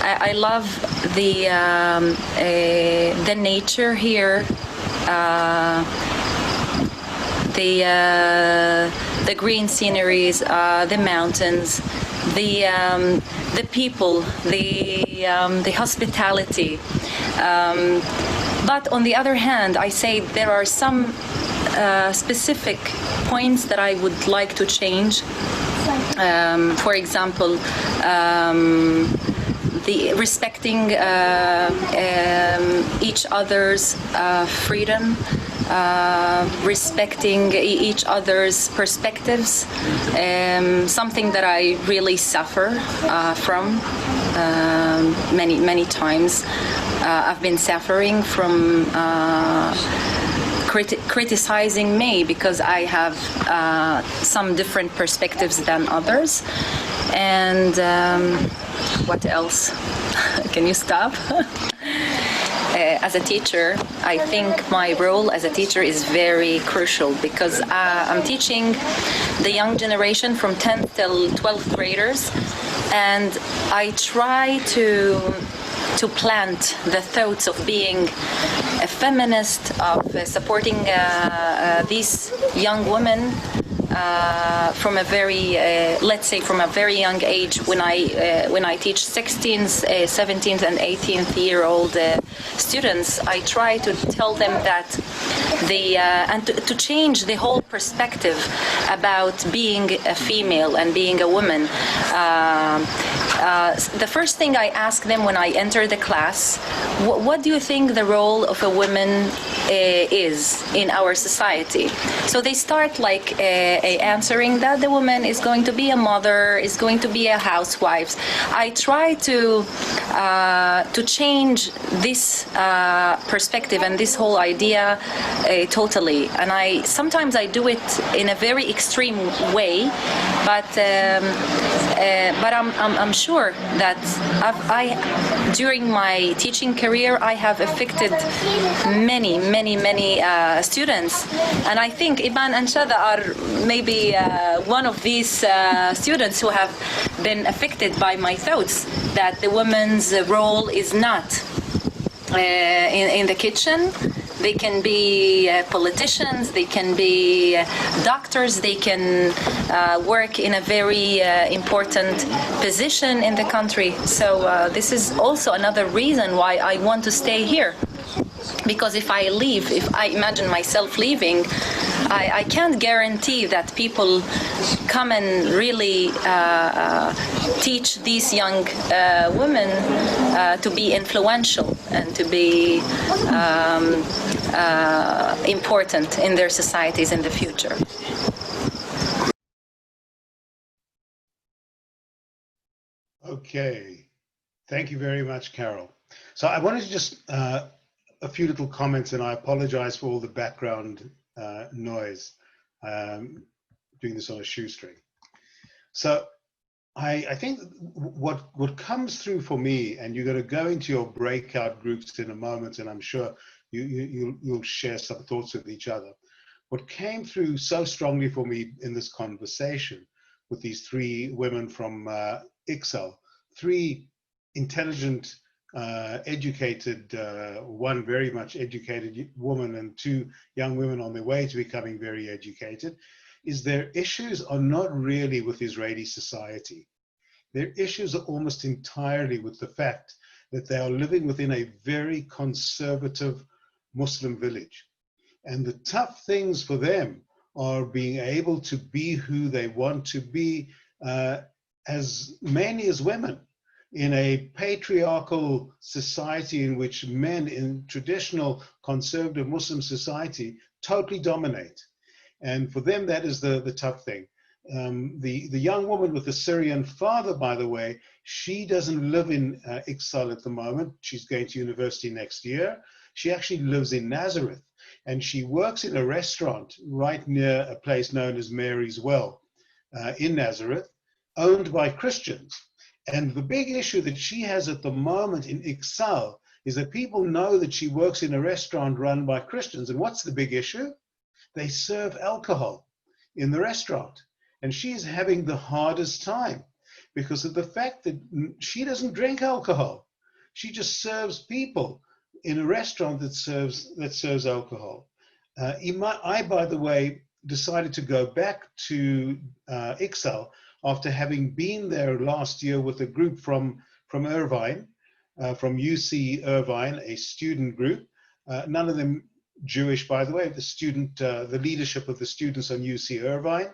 I love the nature here, the green sceneries, the mountains, the people, the hospitality. But on the other hand, I say there are some specific points that I would like to change. For example, the respecting each other's freedom, respecting each other's perspectives, something that I really suffer from many times. I've been suffering from criticizing me because I have some different perspectives than others. And what else? Can you stop? As a teacher, I think my role as a teacher is very crucial because I'm teaching the young generation from 10th till 12th graders, and I try to plant the thoughts of being a feminist, of supporting these young women from a very, let's say, from a very young age. When I teach 16th, 17th, and 18th-year-old students, I try to tell them that and to change the whole perspective about being a female and being a woman. The first thing I ask them when I enter the class, what do you think the role of a woman is in our society? So they start like answering that the woman is going to be a mother, is going to be a housewife. I try to change this perspective and this whole idea totally. And sometimes I do it in a very extreme way, but I'm sure that during my teaching career, I have affected many students, and I think Iban and Shada are maybe one of these students who have been affected by my thoughts that the woman's role is not in the kitchen. They can be politicians, they can be doctors, they can work in a very important position in the country. So this is also another reason why I want to stay here. Because if I leave, if I imagine myself leaving, I can't guarantee that people come and really teach these young women to be influential and to be important in their societies in the future. Okay, thank you very much, Carol. So I wanted to just a few little comments, and I apologize for all the background noise, doing this on a shoestring. So I think what comes through for me, and you're going to go into your breakout groups in a moment, and I'm sure you'll share some thoughts with each other. What came through so strongly for me in this conversation with these three women from Iksal, three intelligent, educated, one very much educated woman and two young women on their way to becoming very educated, is their issues are not really with Israeli society. Their issues are almost entirely with the fact that they are living within a very conservative Muslim village. And the tough things for them are being able to be who they want to be, as many as women, in a patriarchal society in which men in traditional conservative Muslim society totally dominate. And for them, that is the tough thing. The young woman with the Syrian father, by the way, she doesn't live in Iksal at the moment. She's going to university next year. She actually lives in Nazareth, and she works in a restaurant right near a place known as Mary's Well in Nazareth, owned by Christians. And the big issue that she has at the moment in Iksal is that people know that she works in a restaurant run by Christians. And what's the big issue? They serve alcohol in the restaurant. And she's having the hardest time because of the fact that she doesn't drink alcohol. She just serves people in a restaurant that serves alcohol. I, by the way, decided to go back to Iksal after having been there last year with a group from Irvine, from UC Irvine, a student group. None of them Jewish, by the way, the leadership of the students on UC Irvine.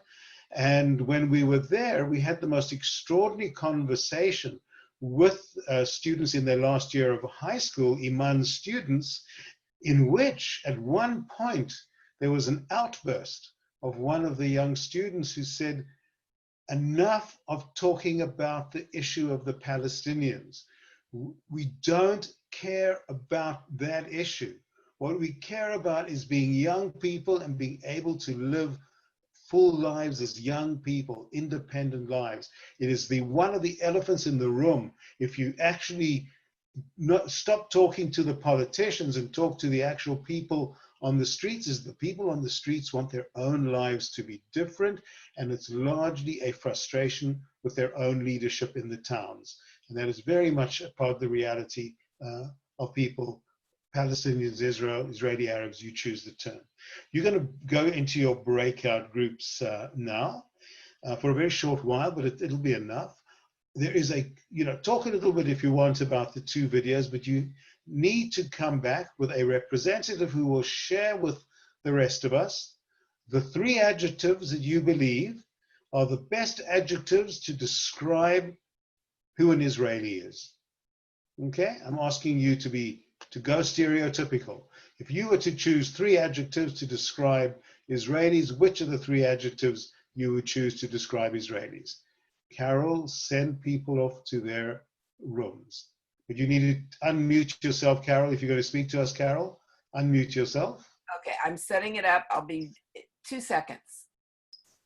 And when we were there, we had the most extraordinary conversation with students in their last year of high school, Iman students, in which at one point there was an outburst of one of the young students who said, enough of talking about the issue of the Palestinians. We don't care about that issue. What we care about is being young people and being able to live full lives as young people, independent lives. It is one of the elephants in the room. If you actually stop talking to the politicians and talk to the actual people on the streets, is the people on the streets want their own lives to be different, and it's largely a frustration with their own leadership in the towns. And that is very much a part of the reality of people, Palestinians, Israeli Arabs, you choose the term. You're going to go into your breakout groups now for a very short while, but it'll be enough. There is talk a little bit if you want about the two videos, but you need to come back with a representative who will share with the rest of us the 3 adjectives that you believe are the best adjectives to describe who an Israeli is. Okay? I'm asking you to go stereotypical. If you were to choose 3 adjectives to describe Israelis, which are the 3 adjectives you would choose to describe Israelis? Carol, send people off to their rooms. But you need to unmute yourself, Carol. If you're going to speak to us, Carol, unmute yourself. Okay, I'm setting it up. I'll be 2 seconds.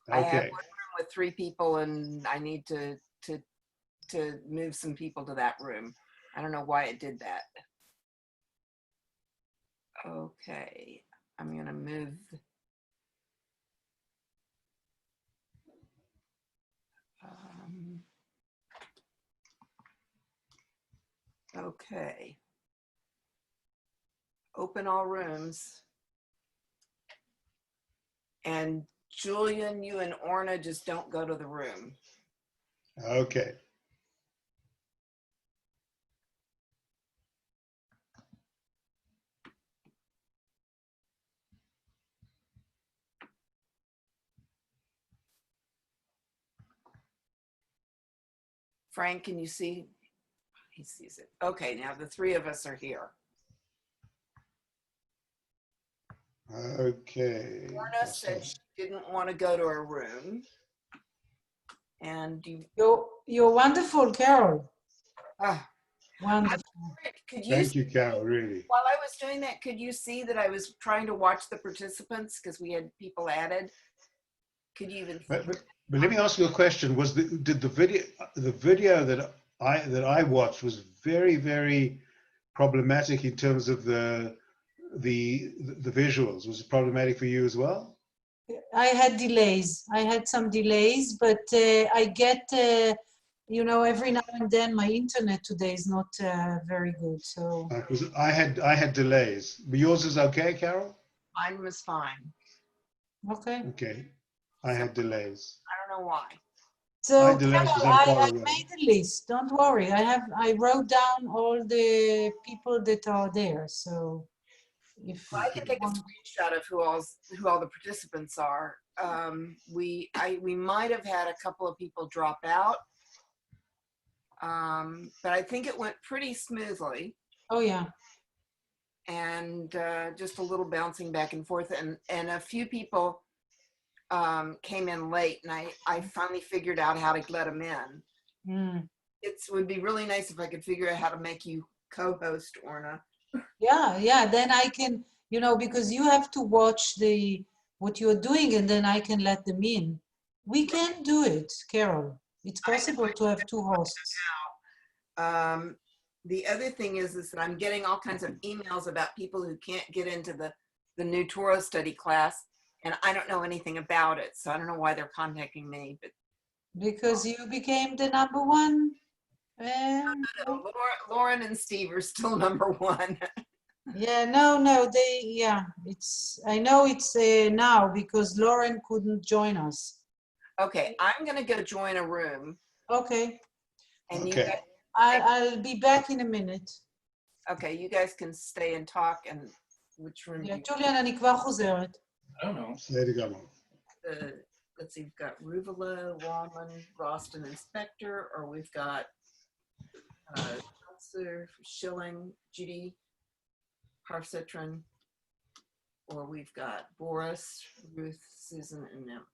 Okay. I have one room with 3 people, and I need to move some people to that room. I don't know why it did that. Okay, I'm going to move. Okay. Open all rooms. And Julian, you and Orna just don't go to the room. Okay. Frank, can you see? He sees it. Okay, now the 3 of us are here. Okay. Orna said she didn't want to go to her room. And you're wonderful, Carol. Wonderful. Thank you, Carol, really. While I was doing that, could you see that I was trying to watch the participants because we had people added? Could you even? But let me ask you a question. Did the video that I watched was very, very problematic in terms of the visuals? Was it problematic for you as well? I had delays. I had some delays, but I get, every now and then my internet today is not very good. So I had delays. But yours is okay, Carol? Mine was fine. Okay. Okay. I had delays. I don't know why. So I made a list. Don't worry. I wrote down all the people that are there. So If Well, I can take a screenshot of who all the participants are. We might have had a couple of people drop out, but I think it went pretty smoothly. Oh yeah. And just a little bouncing back and forth, and a few people came in late, and I finally figured out how to let them in. Mm. It would be really nice if I could figure out how to make you co-host, Orna. Yeah, then I can, because you have to watch what you're doing, and then I can let them in. We can do it, Carol. It's possible to have two hosts. The other thing is that I'm getting all kinds of emails about people who can't get into the new Torah study class, and I don't know anything about it, so I don't know why they're contacting me. But because you became the number one. No, Lauren and Steve are still number one. Yeah, no, I know it's now because Lauren couldn't join us. Okay, I'm gonna go join a room. Okay. And Okay. you guys, I'll be back in a minute. okay, you guys can stay and talk, and which room do you? Julian, אני כבר חוזרת. I don't know. בסדר גמור. Let's see, we've got Ruvalo, Wallman, Roston, Inspector, or we've got Counselor Schilling, Judy, Harcetran, or we've got Boris, Ruth, Susan, and Nim.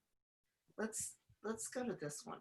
Let's go to this one.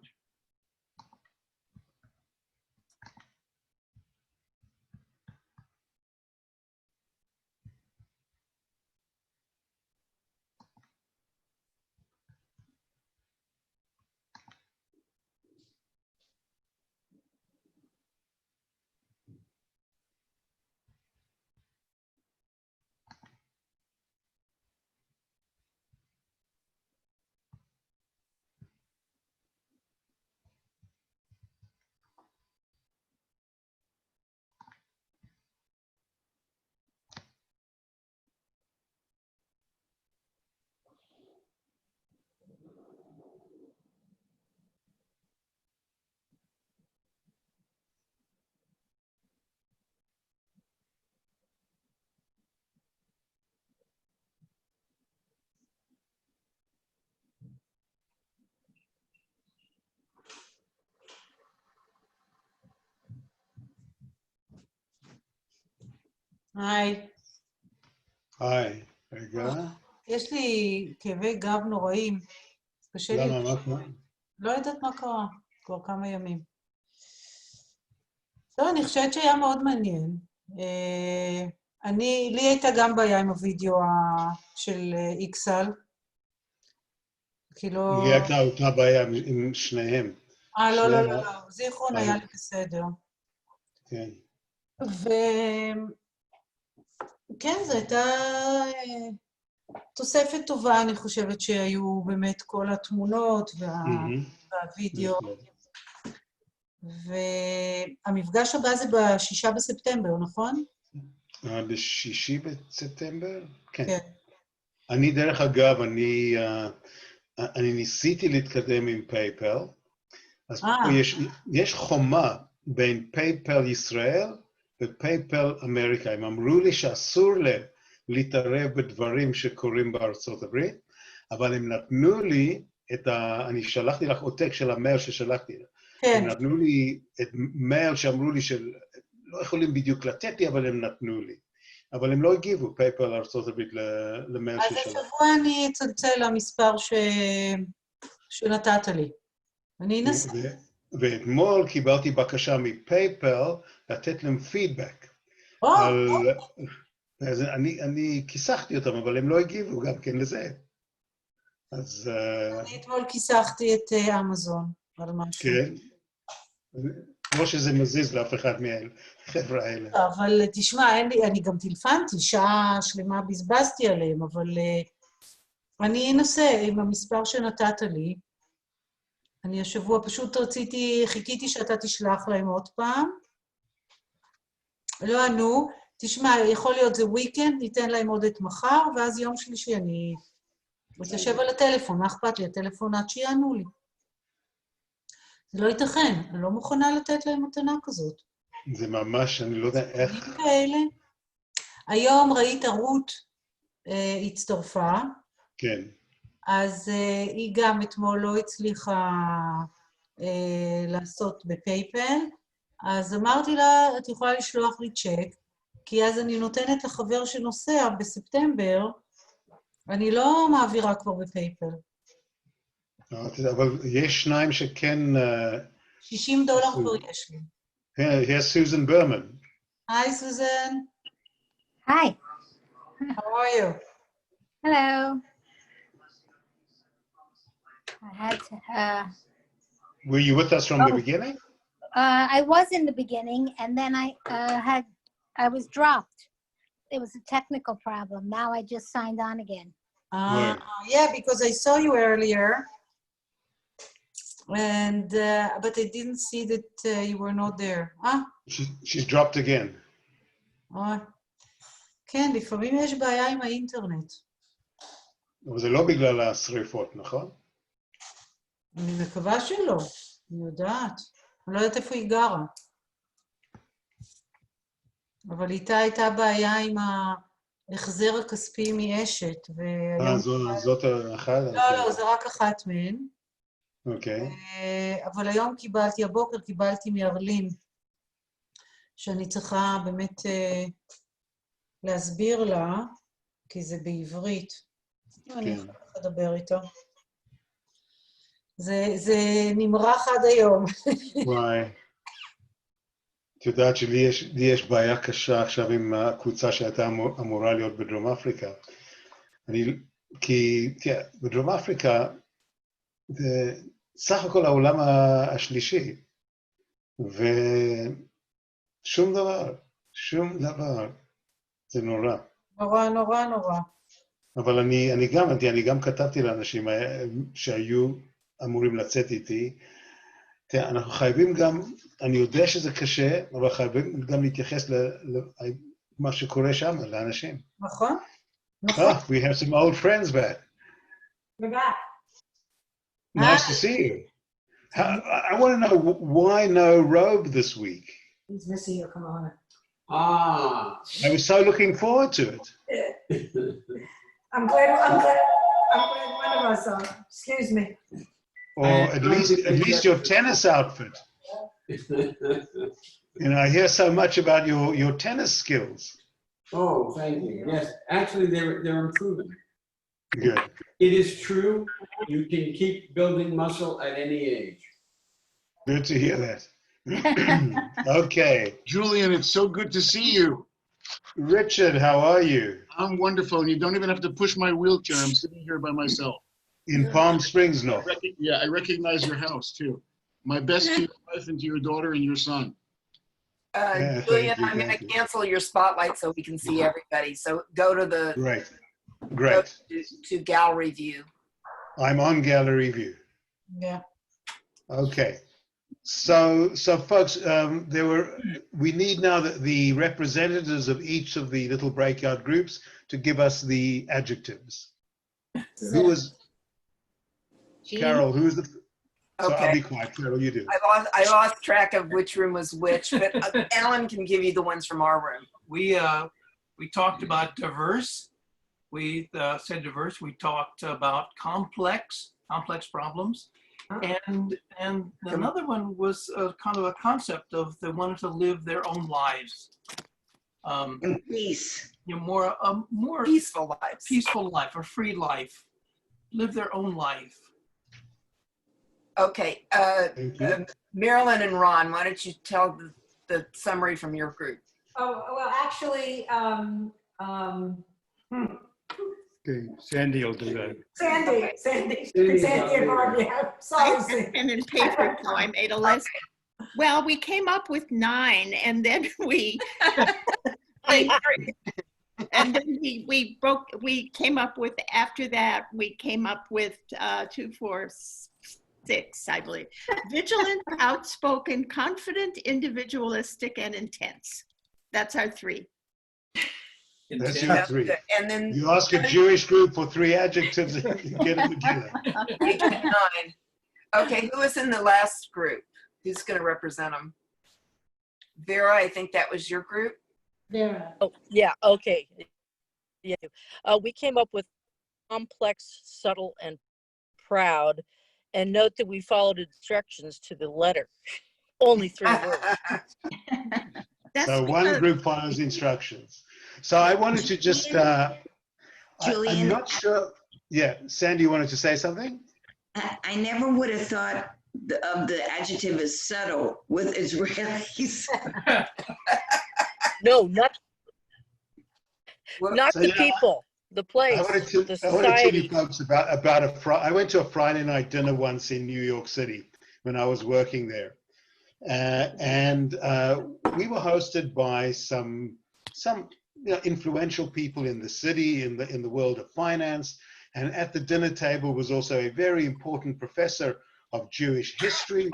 היי. היי, רגע. יש לי כאבי גב נוראים. קשה לי. למה, מה קרה? לא יודעת מה קרה, כבר כמה ימים. טוב, אני חושבת שהיה מאוד מעניין. לי הייתה גם בעיה עם הוידאו של איקסל. כאילו... לי הייתה אותה בעיה עם שניהם. לא. זיכרון היה לי בסדר. כן. כן, זו הייתה תוספת טובה, אני חושבת שהיו באמת כל התמונות והווידאו. והמפגש הבא זה ב6 בספטמבר, נכון? ב6 בספטמבר? כן. אני, דרך אגב, אני ניסיתי להתקדם עם פייפל, אז פה יש חומה בין פייפל ישראל ופייפל אמריקה. הם אמרו לי שאסור להם להתערב בדברים שקורים בארצות הברית, אבל הם נתנו לי אני שלחתי לך עותק של המייל ששלחתי לה. הם נתנו לי את מייל שאמרו לי שלא יכולים בדיוק לתת לי, אבל הם נתנו לי. אבל הם לא הגיבו, פייפל ארצות הברית למייל ששלחתי. אז השבוע אני אצלצל למספר שנתת לי. אני אנסה. ואתמול קיבלתי בקשה מפייפל לתת להם פידבק. אז אני כיסחתי אותם, אבל הם לא הגיבו גם כן לזה. אז... אני אתמול כיסחתי את אמזון על משהו. כן. לא שזה מזיז לאף אחד מהחבר'ה האלה. אבל תשמע, אני גם טלפנתי, שעה שלמה בזבזתי עליהם, אבל אני אנסה עם המספר שנתת לי. אני השבוע פשוט חיכיתי שאתה תשלח להם עוד פעם. לא ענו. תשמע, יכול להיות זה וויקנד, ניתן להם עוד את מחר, ואז יום שלישי אני מתיישב על הטלפון, מה אכפת לי? הטלפון עד שיענו לי. זה לא ייתכן, אני לא מוכנה לתת להם מתנה כזאת. זה ממש, אני לא יודע איך... כאלה. היום ראית רות הצטרפה, כן. אז היא גם אתמול לא הצליחה לעשות בפייפל, אז אמרתי לה, את יכולה לשלוח לי צ'ק, כי אז אני נותנת לחבר שנוסע בספטמבר, אני לא מעבירה כבר בפייפל. אבל יש שניים שכן... $60 כבר יש לי. Here's Susan Berman. Hi, Susan. Hi. How are you? Hello. I had to, Were you with us from the beginning? I was in the beginning, and then I was dropped. It was a technical problem. Now I just signed on again. Yeah, because I saw you earlier, and but I didn't see that you were not there. She's dropped again. כן, לפעמים יש בעיה עם האינטרנט. אבל זה לא בגלל השריפות, נכון? אני מקווה שלא, אני יודעת. אני לא יודעת איפה היא גרה. אבל איתה הייתה בעיה עם ההחזר הכספי מאשת. זאת אחת? לא, זה רק אחת מהן. אוקיי. אבל היום הבוקר קיבלתי מארלין, שאני צריכה באמת להסביר לה, כי זה בעברית. אני יכולה לדבר איתו. זה נמרח עד היום. וואי. את יודעת שלי יש בעיה קשה עכשיו עם הקבוצה שהייתה אמורה להיות בדרום אפריקה. כי בדרום אפריקה זה סך הכל העולם השלישי. ושום דבר. זה נורא. נורא. אבל אני גם כתבתי לאנשים שהיו אמורים לצאת איתי, אנחנו חייבים גם, אני יודע שזה קשה, אבל חייבים גם להתייחס למה שקורה שם, לאנשים. נכון. We have some old friends back. We're back. Nice to see you. I want to know why no robe this week. He's missing your kimono. I was so looking forward to it. I'm glad one of us are. Excuse me. Or at least your tennis outfit. I hear so much about your tennis skills. Oh, thank you. Yes, actually, they're improving. Good. It is true. You can keep building muscle at any age. Good to hear that. Okay. Julian, it's so good to see you. Richard, how are you? I'm wonderful. You don't even have to push my wheelchair. I'm sitting here by myself. In Palm Springs, no. Yeah, I recognize your house, too. My best to your wife and to your daughter and your son. Julian, I'm going to cancel your spotlight so we can see everybody. So go to the... Great. Go to gallery view. I'm on gallery view. Yeah. Okay. So folks, we need now the representatives of each of the little breakout groups to give us the adjectives. Who was... Carol, who's the... So okay. I'll be quiet, Carol, you do. I lost track of which room was which, but Alan can give you the ones from our room. We talked about diverse. We said diverse. We talked about complex problems. And another one was kind of a concept of they wanted to live their own lives. In peace. More peaceful lives. Peaceful life, a free life. Live their own life. Okay. Marilyn and Ron, why don't you tell the summary from your group? Oh, well, actually, Okay, Sandy will do that. Sandy and Barbie. Sorry, I had pen and paper, so I made a list. Well, we came up with 9, and then we came up with, after that, we came up with 2, 4, 6, I believe. Vigilant, outspoken, confident, individualistic, and intense. That's our 3. That's your 3. And then you ask a Jewish group for 3 adjectives and you get them together. You get 9. Okay, who was in the last group? Who's going to represent them? Vera, I think that was your group. Vera. Oh, yeah, okay. Yeah. We came up with complex, subtle, and proud. And note that we followed instructions to the letter. Only 3 words. So one group follows instructions. So I wanted to just, I'm Julian? not sure. Yeah, Sandy, you wanted to say something? I never would have thought of the adjective as subtle with Israelis. No, not So, the yeah, people, the place, I wanted the to tell you society. folks about I went to a Friday night dinner once in New York City when I was working there. And we were hosted by some influential people in the city, in the world of finance. And at the dinner table was also a very important professor of Jewish history.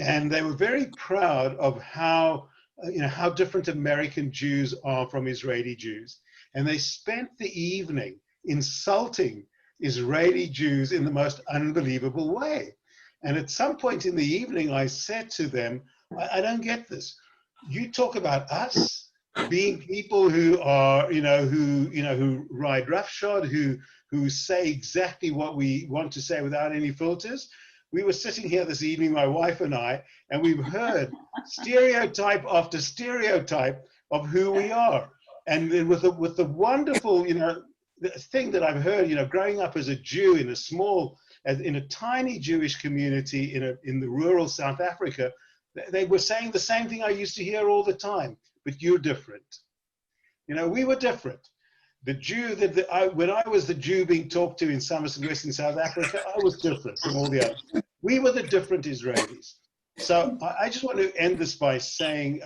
And they were very proud of how different American Jews are from Israeli Jews. And they spent the evening insulting Israeli Jews in the most unbelievable way. And at some point in the evening, I said to them, I don't get this. You talk about us being people who are, who ride roughshod, who say exactly what we want to say without any filters. We were sitting here this evening, my wife and I, and we've heard stereotype after stereotype of who we are. And then with the wonderful, the thing that I've heard, growing up as a Jew in a tiny Jewish community in the rural South Africa, they were saying the same thing I used to hear all the time, but you're different. We were different. The Jew when I was the Jew being talked to in Somerset West in South Africa, I was different from all the others. We were the different Israelis. So I just want to end this by saying,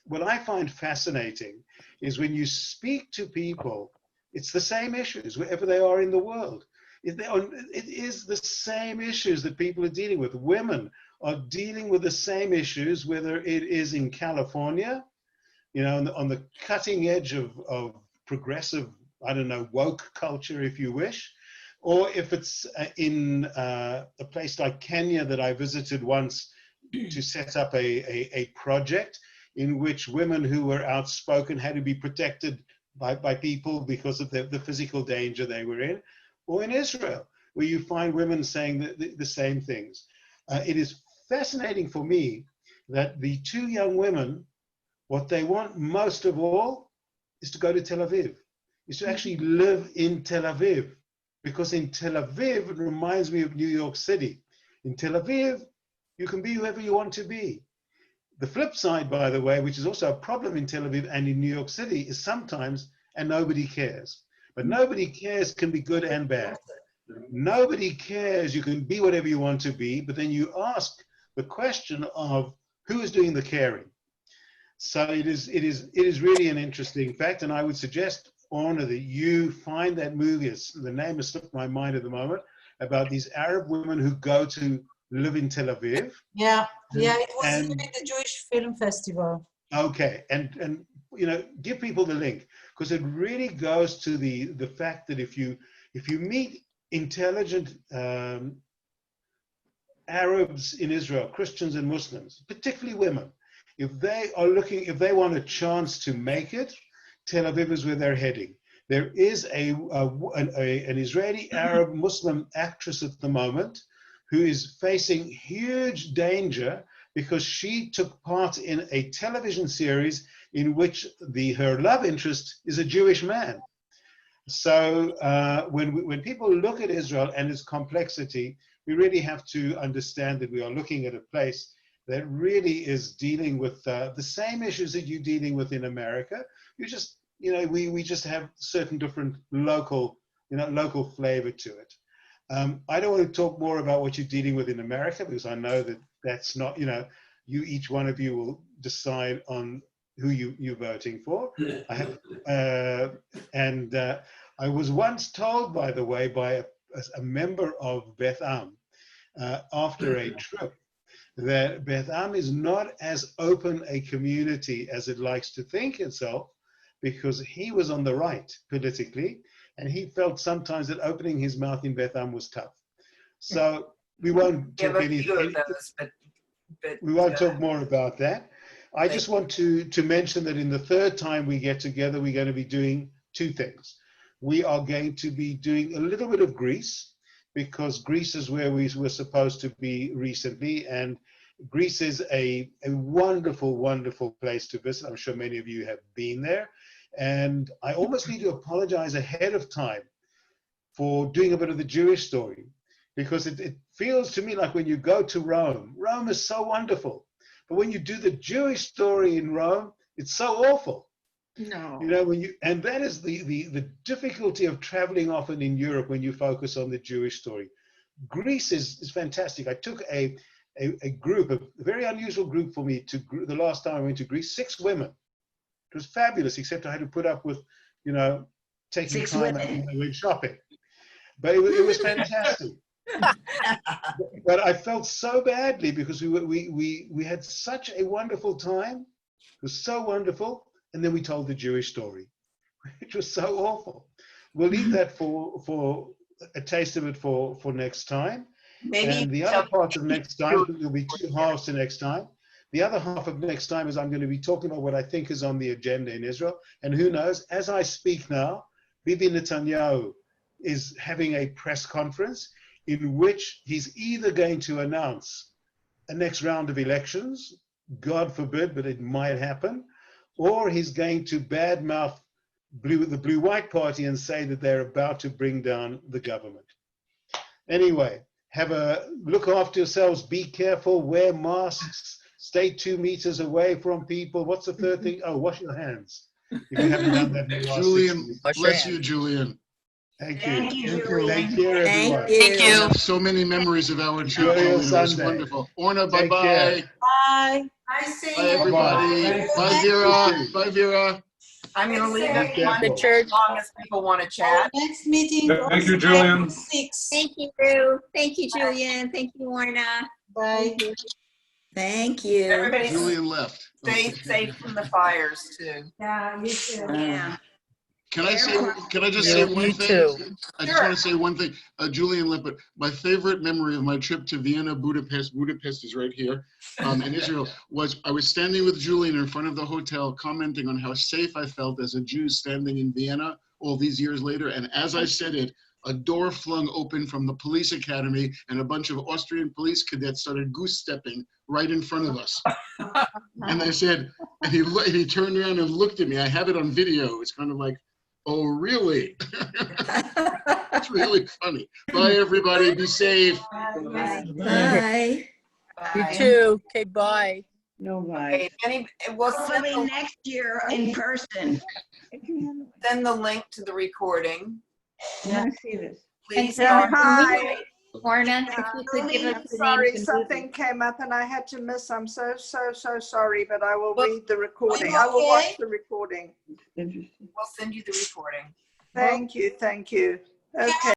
what I find fascinating is when you speak to people, it's the same issues wherever they are in the world. It is the same issues that people are dealing with. Women are dealing with the same issues, whether it is in California, on the cutting edge of progressive, woke culture, if you wish, or if it's in a place like Kenya that I visited once to set up a project in which women who were outspoken had to be protected by people because of the physical danger they were in, or in Israel, where you find women saying the same things. It is fascinating for me that the 2 young women, what they want most of all is to go to Tel Aviv, is to actually live in Tel Aviv. Because in Tel Aviv, it reminds me of New York City. In Tel Aviv, you can be whoever you want to be. The flip side, by the way, which is also a problem in Tel Aviv and in New York City, is sometimes, and nobody cares. But nobody cares can be good and bad. Nobody cares, you can be whatever you want to be, but then you ask the question of who is doing the caring. So it is really an interesting fact, and I would suggest, Orna, that you find that movie, the name has slipped my mind at the moment, about these Arab women who go to live in Tel Aviv. Yeah, it was in the Jewish Film Festival. Okay, and give people the link, because it really goes to the fact that if you meet intelligent Arabs in Israel, Christians and Muslims, particularly women, if they want a chance to make it, Tel Aviv is where they're heading. There is an Israeli Arab Muslim actress at the moment who is facing huge danger because she took part in a television series in which her love interest is a Jewish man. So when people look at Israel and its complexity, we really have to understand that we are looking at a place that really is dealing with the same issues that you're dealing with in America. We just have certain different local flavor to it. I don't want to talk more about what you're dealing with in America, because I know that that's not, each one of you will decide on who you're voting for. I was once told, by the way, by a member of Beth Am after a trip, that Beth Am is not as open a community as it likes to think itself, because he was on the right politically, and he felt sometimes that opening his mouth in Beth Am was tough. So we won't talk we won't talk more about that. I just want to mention that in the third time we get together, we're going to be doing two things. We are going to be doing a little bit of Greece, because Greece is where we were supposed to be recently, and Greece is a wonderful, wonderful place to visit. I'm sure many of you have been there. And I almost need to apologize ahead of time for doing a bit of the Jewish story, because it feels to me like when you go to Rome, Rome is so wonderful. But when you do the Jewish story in Rome, it's so awful. No. You know, and that is the difficulty of traveling often in Europe when you focus on the Jewish story. Greece is fantastic. I took a group, a very unusual group for me, the last time I went to Greece, 6 women. It was fabulous, except I had to put up with, you know, taking 6 time out women. when they went shopping. But it was fantastic. But I felt so badly because we had such a wonderful time. It was so wonderful. And then we told the Jewish story, which was so awful. We'll leave that for a taste of it for next time. Maybe And the other part of next time, there'll be 2 halves to next time. The other half of next time is I'm going to be talking about what I think is on the agenda in Israel. And who knows, as I speak now, Bibi Netanyahu is having a press conference in which he's either going to announce a next round of elections, God forbid, but it might happen, or he's going to badmouth the Blue-White Party and say that they're about to bring down the government. Anyway, look after yourselves, be careful, wear masks, stay 2 meters away from people. What's the third thing? Oh, wash your hands. If you haven't done that in the last 6 Julian, weeks. bless you, Julian. Thank you. Thank you, Julian. Take care, everyone. Thank I have so many memories of our trip, Enjoy your Julian. It was Sunday. wonderful. Orna, Take bye-bye. care. Bye. I see Bye, you. everybody. Bye-bye. Bye, Vera. Bye, Vera. I'm going to leave Be it on careful. as long as people want to chat. Next meeting. Thank you, Julian. 6. Thank you. Thank you, Julian. Thank you, Warna. Bye. Thank you. Everybody Julian left. stay safe from the fires, too. Yeah, you too. Yeah. Can I just say one thing? too. I just want to say one thing. Julian left, but my favorite memory of my trip to Vienna, Budapest is right here, in Israel, was I was standing with Julian in front of the hotel commenting on how safe I felt as a Jew standing in Vienna all these years later. And as I said it, a door flung open from the police academy and a bunch of Austrian police cadets started goose-stepping right in front of us. And I said, and he turned around and looked at me. I have it on video. It's kind of like, oh, really? It's really funny. Bye, everybody. Be safe. Bye. You too. Okay, bye. No, bye. We'll Hopefully next year in person. send the link to the recording. I want to see this. Please. Hi. Warna, if you could Really, give us I'm the sorry, names and something came up and I had to miss. I'm so sorry, but I will read the recording. you I will okay? watch the recording. We'll send you the recording. Thank you. Okay.